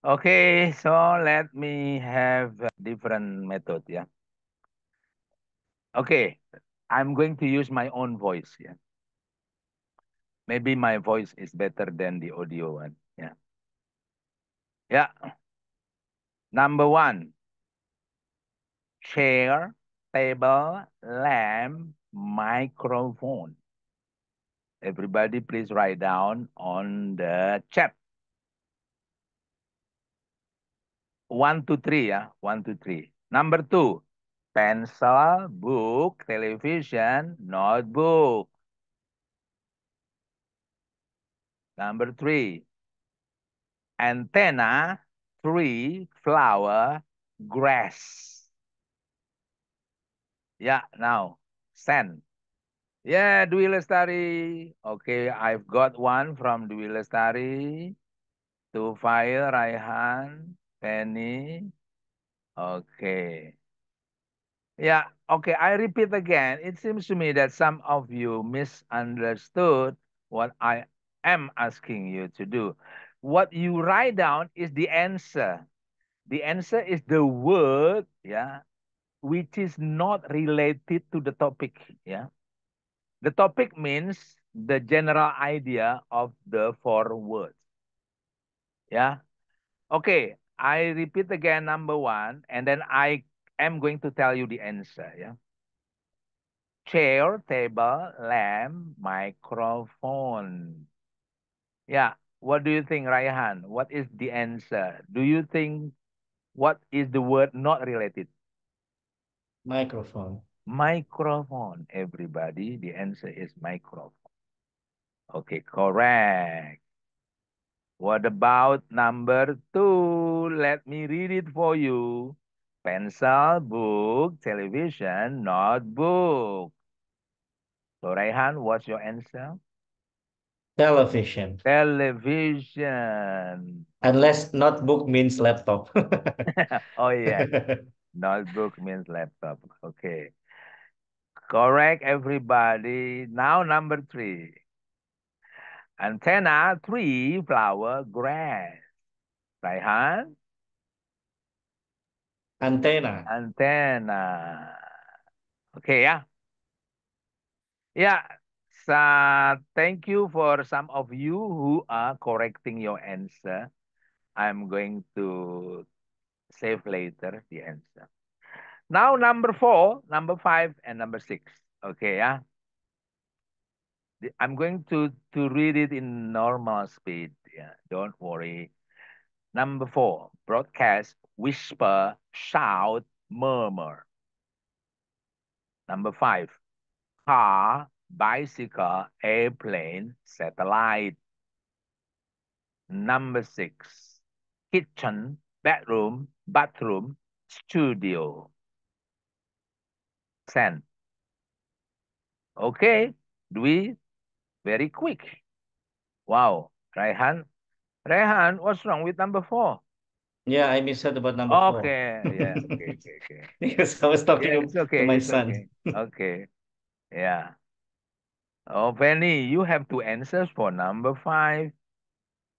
Okay, so let me have a different method, yeah. Okay, I'm going to use my own voice, yeah. Maybe my voice is better than the audio one, yeah. Yeah. Number one, chair, table, lamp, microphone. Everybody please write down on the chat. 1, 2, 3, yeah. 1, 2, 3. Number two, pencil, book, television, notebook. Number three, antenna, tree, flower, grass. Yeah, now, sand. Yeah, Dwi Lestari. Okay, I've got one from Dwi Lestari. To fire, Raihan, Penny. Okay. Yeah, okay, I repeat again. It seems to me that some of you misunderstood what I am asking you to do. What you write down is the answer. The answer is the word, yeah, which is not related to the topic, yeah. The topic means the general idea of the four words, yeah. Okay, I repeat again number one, and then I am going to tell you the answer, yeah. Chair, table, lamp, microphone. Yeah. What do you think, Raihan? What is the answer? Do you think what is the word not related? Microphone. Microphone, everybody. The answer is microphone. Okay, correct. What about number two? Let me read it for you. Pencil, book, television, notebook. So, Raihan, what's your answer? Television. Television. Unless notebook means laptop. Oh, yeah. Notebook means laptop. Okay. Correct, everybody. Now, number 3. Antenna, tree, flower, grass. Raihan? Antenna. Antenna. Okay, yeah. Yeah. So, thank you for some of you who are correcting your answer. I'm going to save later the answer. Now, number 4, number 5, and number 6. Okay, yeah. I'm going to read it in normal speed. Yeah, don't worry. Number 4, broadcast, whisper, shout, murmur. Number 5, car, bicycle, airplane, satellite. Number 6, kitchen, bedroom, bathroom, studio. 10. Okay, Dwi, very quick. Wow, Raihan. Raihan, what's wrong with number 4? Yeah, I misheard about number 4. Okay, yeah, okay. Because I was talking Yeah, it's to my okay, it's son. okay. Okay, yeah. Oh, Penny, you have to answer for number 5.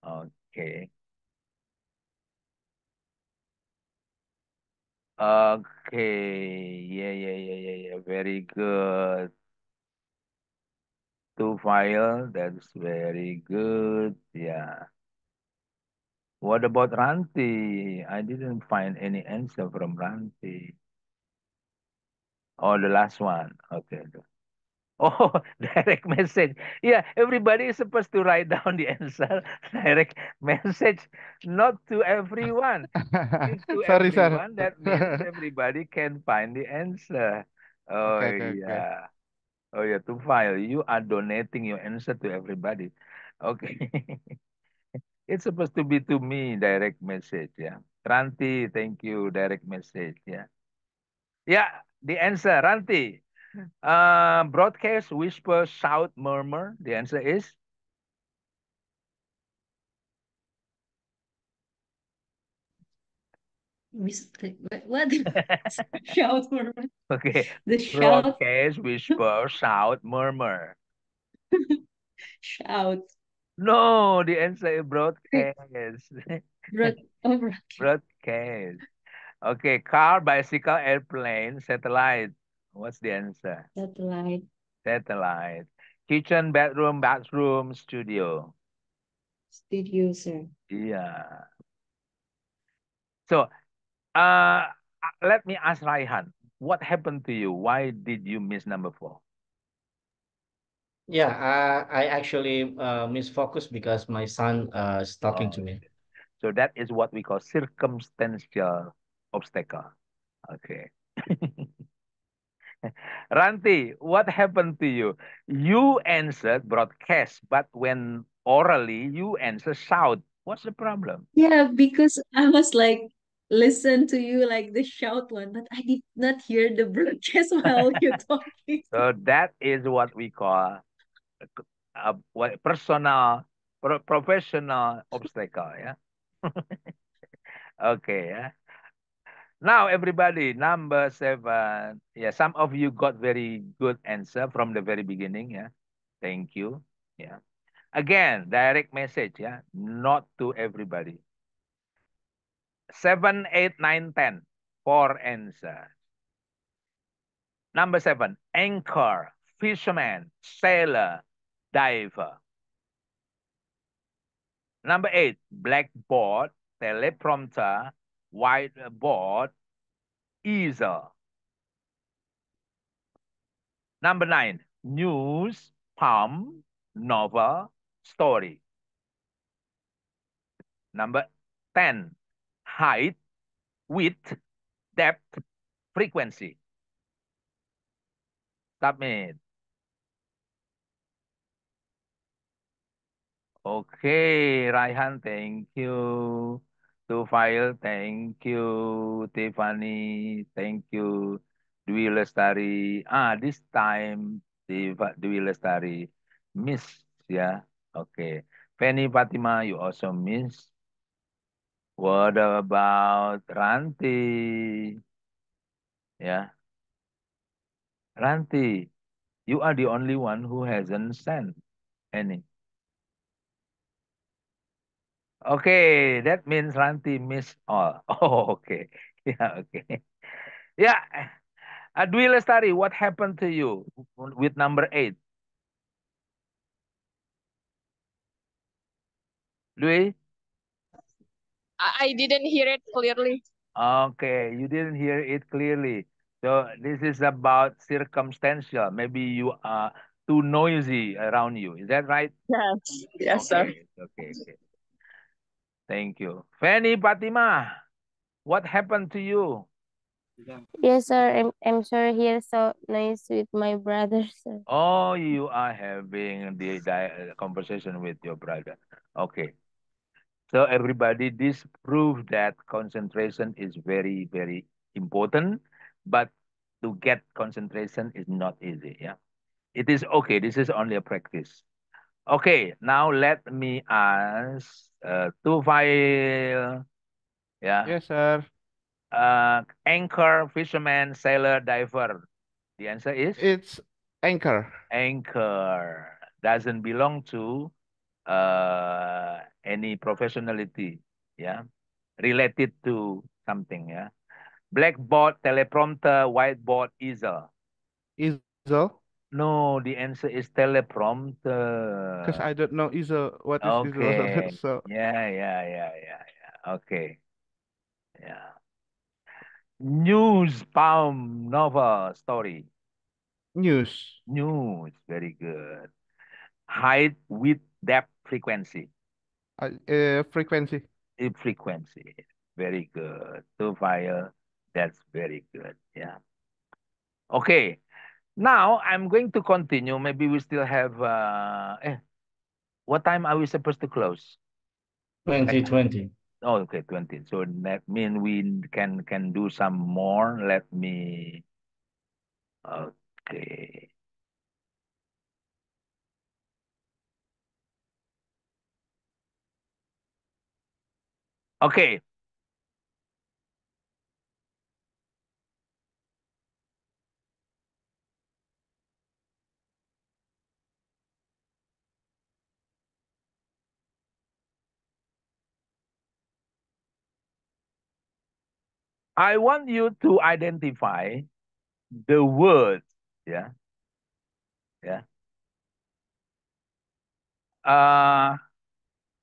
Okay. Okay, yeah. Very good. To file, that's very good. Yeah. What about Ranti? I didn't find any answer from Ranti. Oh, the last one. Okay. Oh, direct message. Yeah, everybody is supposed to write down the answer. Direct message, not to everyone. If to Sorry, sir. everyone, that means everybody can find the answer. Oh, Okay. yeah. Oh, yeah, to file. You are donating your answer to everybody. Okay. It's supposed to be to me, direct message. Yeah. Ranti, thank you, direct message. Yeah. Yeah, the answer, Ranti. Broadcast, whisper, shout, murmur. The answer is What? Shout for okay. the shout, Broadcast, whisper, shout, murmur. shout. No, the answer is broadcast. Broad, Broadcast. Okay, car, bicycle, airplane, satellite. What's the answer? satellite, Satellite. Kitchen, bedroom, bathroom, studio. studio, sir. Yeah. So, uh, let me ask Raihan, what happened to you? Why did you miss number 4? Yeah, I actually misfocused because my son is talking to Oh, me. so that is what we call circumstantial obstacle. Okay. Ranti, what happened to you? You answered broadcast, but when orally you answer shout. What's the problem? Yeah, because I was like, listen to you like the shout one, but I did not hear the broadcast while you're talking. So that is what we call what professional obstacle. Yeah. Okay. Yeah. Now, everybody, number 7. Yeah, some of you got very good answer from the very beginning. Yeah, thank you. Yeah, again, direct message. Yeah, not to everybody. 7, 8, 9, 10. 4 answers. Number 7, anchor, fisherman, sailor, diver. Number 8, blackboard, teleprompter, whiteboard, easel. Number 9, news, poem, novel, story. Number 10, height, width, depth, frequency. Submit. Okay, Raihan, thank you. Tufail, thank you. Tiffany, thank you. Dwi Lestari. This time Dwi Lestari miss, ya. Okay. Fanny Fatima, you also miss. What about Ranti? Yeah. Ranti, you are the only one who hasn't sent any. Okay, that means Ranti missed all. Oh, okay. Yeah, okay. Yeah. Dwi Lestari, what happened to you with number 8? Dwi? I didn't hear it clearly. Okay, you didn't hear it clearly. So this is about circumstantial. Maybe you are too noisy around you. Is that right? Yes, yes, sir. Okay. Thank you. Fanny Fatima, what happened to you? Yes, sir. I'm sorry here so nice with my brother, sir. Oh, you are having the conversation with your brother. Okay. So everybody, this proves that concentration is very, very important, but to get concentration is not easy. Yeah. It is okay. This is only a practice. Okay, now let me ask Tufail. Yeah. Yes, sir. Anchor, fisherman, sailor, diver. The answer is It's anchor. anchor. Doesn't belong to any professionality. Yeah. Related to something. Yeah. Blackboard, teleprompter, whiteboard, easel. Easel. No, the answer is Because teleprompter. I don't know easel. What is easel, sir? Okay. So Yeah. Okay. Yeah. News, poem, novel, story. news. News. Very good. Height, width, depth, frequency. Frequency. Frequency. Very good. Two fire. That's very good. Yeah. Okay. Now I'm going to continue. Maybe we still have what time are we supposed to close? 2020. Oh, okay, 20. So that means we can do some more. Let me okay. Okay. I want you to identify the words. Yeah. Yeah. Uh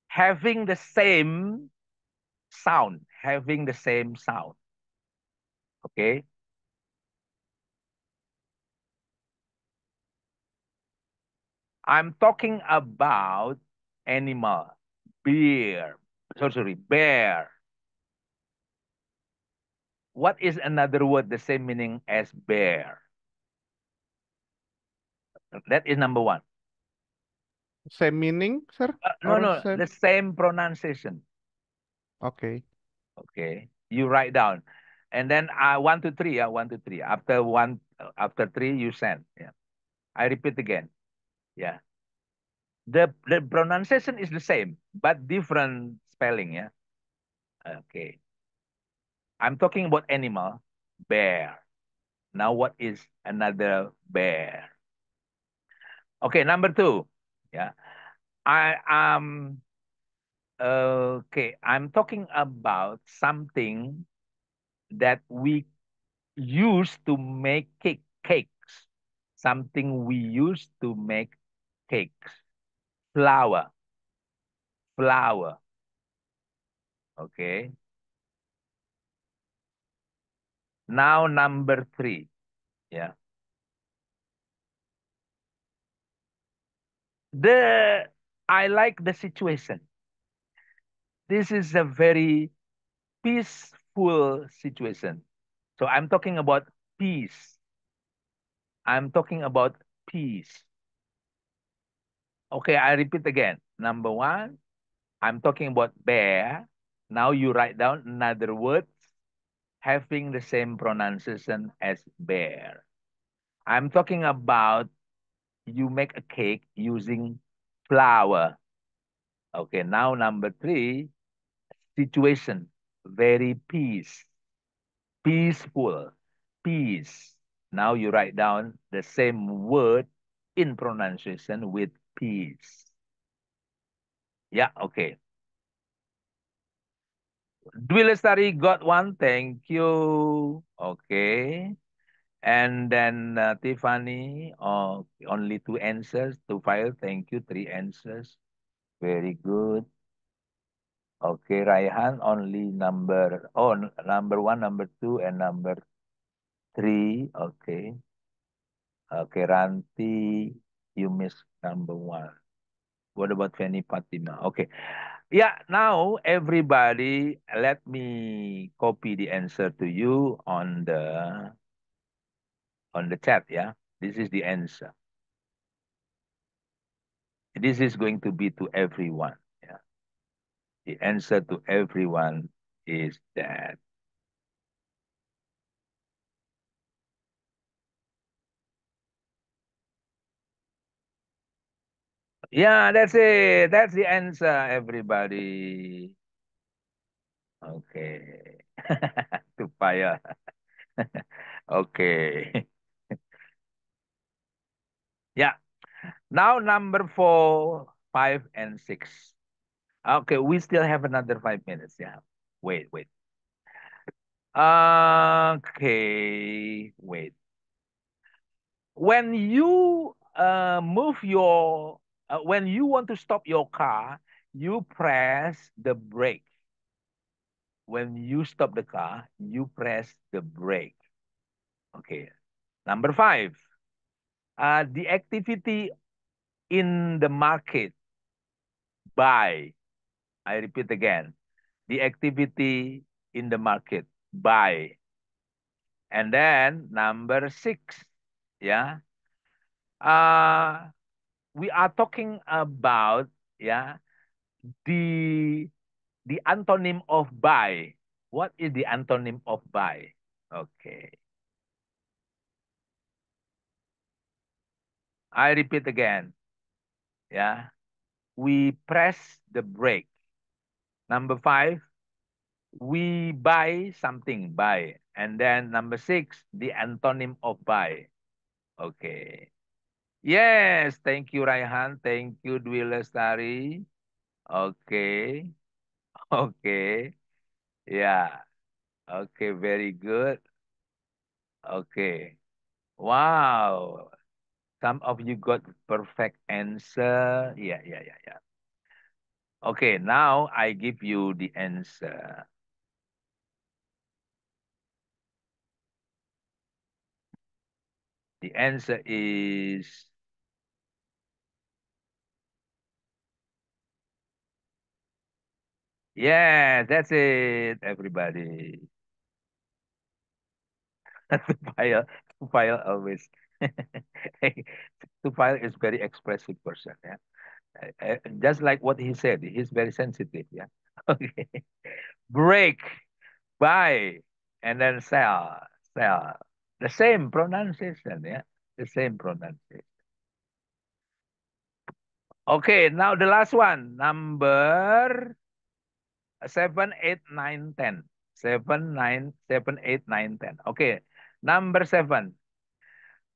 having the same sound. Having the same sound. Okay. I'm talking about animal. Bear. Sorry, bear. What is another word the same meaning as bear? That is number one. Same meaning, sir? No, Or no, same? the same pronunciation. Okay. Okay, you write down, and then 1, 2, 3. Yeah, 1, 2, 3. After one, after three, you send. Yeah, I repeat again. Yeah, the pronunciation is the same but different spelling. Yeah. Okay, I'm talking about animal, bear. Now, what is another bear? Okay, number 2. Yeah, I okay. I'm talking about something that we use to make cakes. Something we use to make cakes. Flour. Flour. Okay. Now number 3. Yeah. I like the situation. This is a very peaceful situation. So I'm talking about peace. I'm talking about peace. Okay, I repeat again. Number 1, I'm talking about bear. Now you write down another word having the same pronunciation as bear. I'm talking about you make a cake using flower. Okay, now number 3, situation, very peaceful, peace. Now you write down the same word in pronunciation with peace. Yeah, okay. Dwi Lestari got one, thank you. Okay. And then Tiffany, only 2 answers. Tufail, thank you, 3 answers. Very good. Okay, Raihan, only number 1, number 2, and number 3. Okay. Okay, Ranti, you missed number 1. What about Fanny Fatima? Okay. Yeah, now everybody, let me copy the answer to you on the chat, yeah? This is the answer. This is going to be to everyone, yeah? The answer to everyone is that. Yeah, that's it. That's the answer, everybody. Okay. To fire. Okay. Yeah. Now number 4, 5, and 6. Okay, we still have another 5 minutes. Yeah. Wait. Okay. Wait. When you when you want to stop your car, you press the brake. When you stop the car, you press the brake. Okay. Number 5. The activity in the market, buy. I repeat again. The activity in the market, buy. And then number 6, yeah. We are talking about, yeah, the antonym of buy. What is the antonym of buy? Okay. I repeat again. Yeah. We press the brake. Number 5, we buy something, buy. And then number 6, the antonym of buy. Okay. Yes, thank you, Raihan. Thank you, Dwi Lestari. Okay. Okay. Yeah. Okay, very good. Okay. Wow. Some of you got perfect answer. Yeah. Okay, now I give you the answer. The answer is yeah, that's it, everybody. Tupaya, Tupaya always. Tupaya is very expressive person. Yeah, just like what he said, he's very sensitive. Yeah. Okay. Break, buy, and then sell, sell. The same pronunciation. Yeah, the same pronunciation. Okay, now the last one, number 7, 8, 9, 10. 7, 9, 7, 8, 9, 10. Okay, number 7.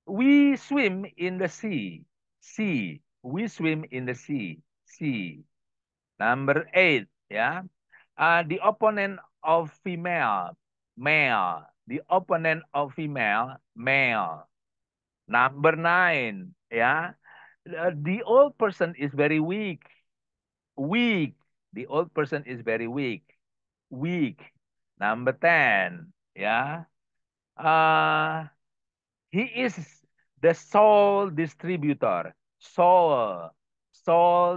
We swim in the sea. Sea. We swim in the sea. Sea. Number 8. Yeah. The opponent of female. Male. The opponent of female. Male. Number 9. Yeah. The old person is very weak. Weak. The old person is very weak. Weak. Number 10. Yeah. He is the sole distributor. Sole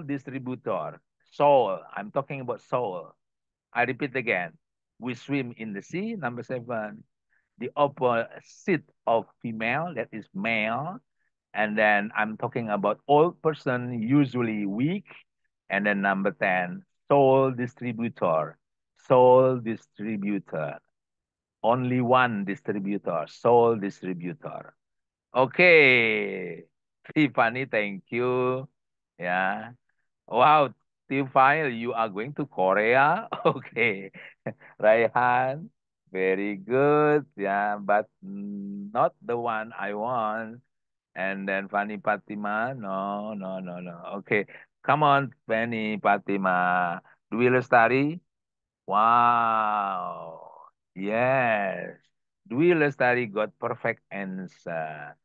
distributor. Sole. I'm talking about sole. I repeat again. We swim in the sea. Number 7. The opposite of female, that is male. And then I'm talking about old person, usually weak. And then number 10, sole distributor. Sole distributor. Only one distributor, sole distributor. Okay. Tiffany, thank you. Yeah. Wow, Tifal, you are going to Korea? Okay. Raihan, very good. Yeah, but not the one I want. And then Fanny Fatima, no, no, no, no. Okay, come on, Fanny Fatima. Dwi Lestari, wow. Yes. Dwi Lestari got perfect answer.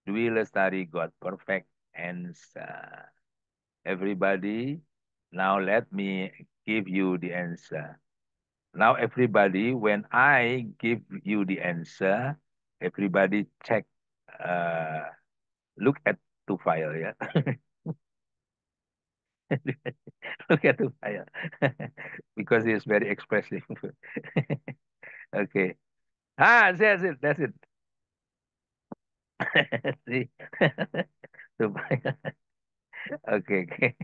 Dwi Lestari got perfect answer. Everybody, now let me give you the answer. Now, everybody, when I give you the answer, everybody check, look at the file, yeah. Look at the file because it's very expressive. Okay. That's it. That's it. See, the file. Okay, okay.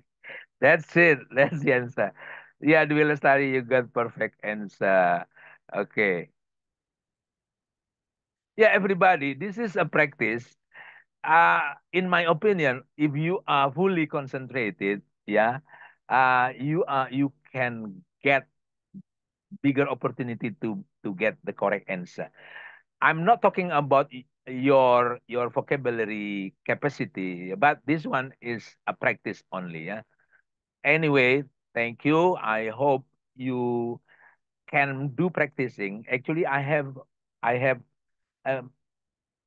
That's it. That's the answer. Yeah, Dwi Lestari, you got perfect answer. Okay. Yeah, everybody, this is a practice. In my opinion, if you are fully concentrated, yeah, you can get bigger opportunity to get the correct answer. I'm not talking about your vocabulary capacity, but this one is a practice only. Yeah. Anyway, thank you. I hope you can do practicing. Actually, I have um,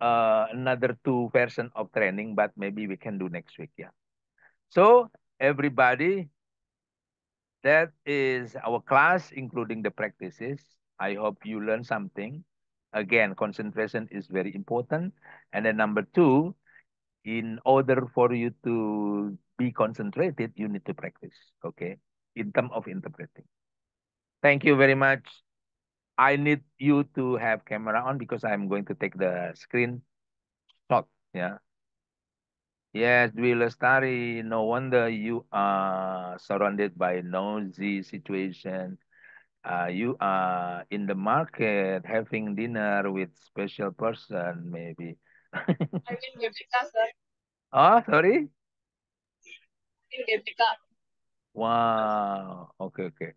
another two version of training, but maybe we can do next week. Yeah. So everybody, that is our class, including the practices. I hope you learn something. Again, concentration is very important. And then number two, in order for you to be concentrated, you need to practice. Okay. In terms of interpreting. Thank you very much. I need you to have camera on because I'm going to take the screen shot. Yeah. Yes, Dwi Lestari, no wonder you are surrounded by nosy situation. You are in the market having dinner with special person, maybe. I can give the sir. Oh, sorry? I can give the car. Wow. Okay, okay.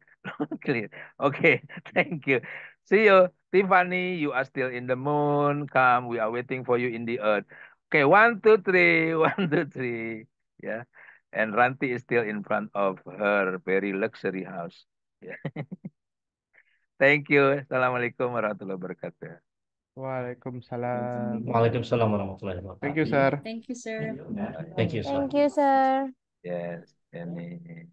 Clear. Okay, thank you. See you. Tiffany, you are still in the moon. Come, we are waiting for you in the earth. Okay, one, two, three. One, two, three. Yeah. And Ranti is still in front of her very luxury house. Yeah. Thank you. Assalamualaikum warahmatullahi wabarakatuh. Waalaikumsalam. Waalaikumsalam warahmatullahi Thank you, wabarakatuh. sir. Thank you, sir. Thank you, sir. Thank you, sir. Yes, ini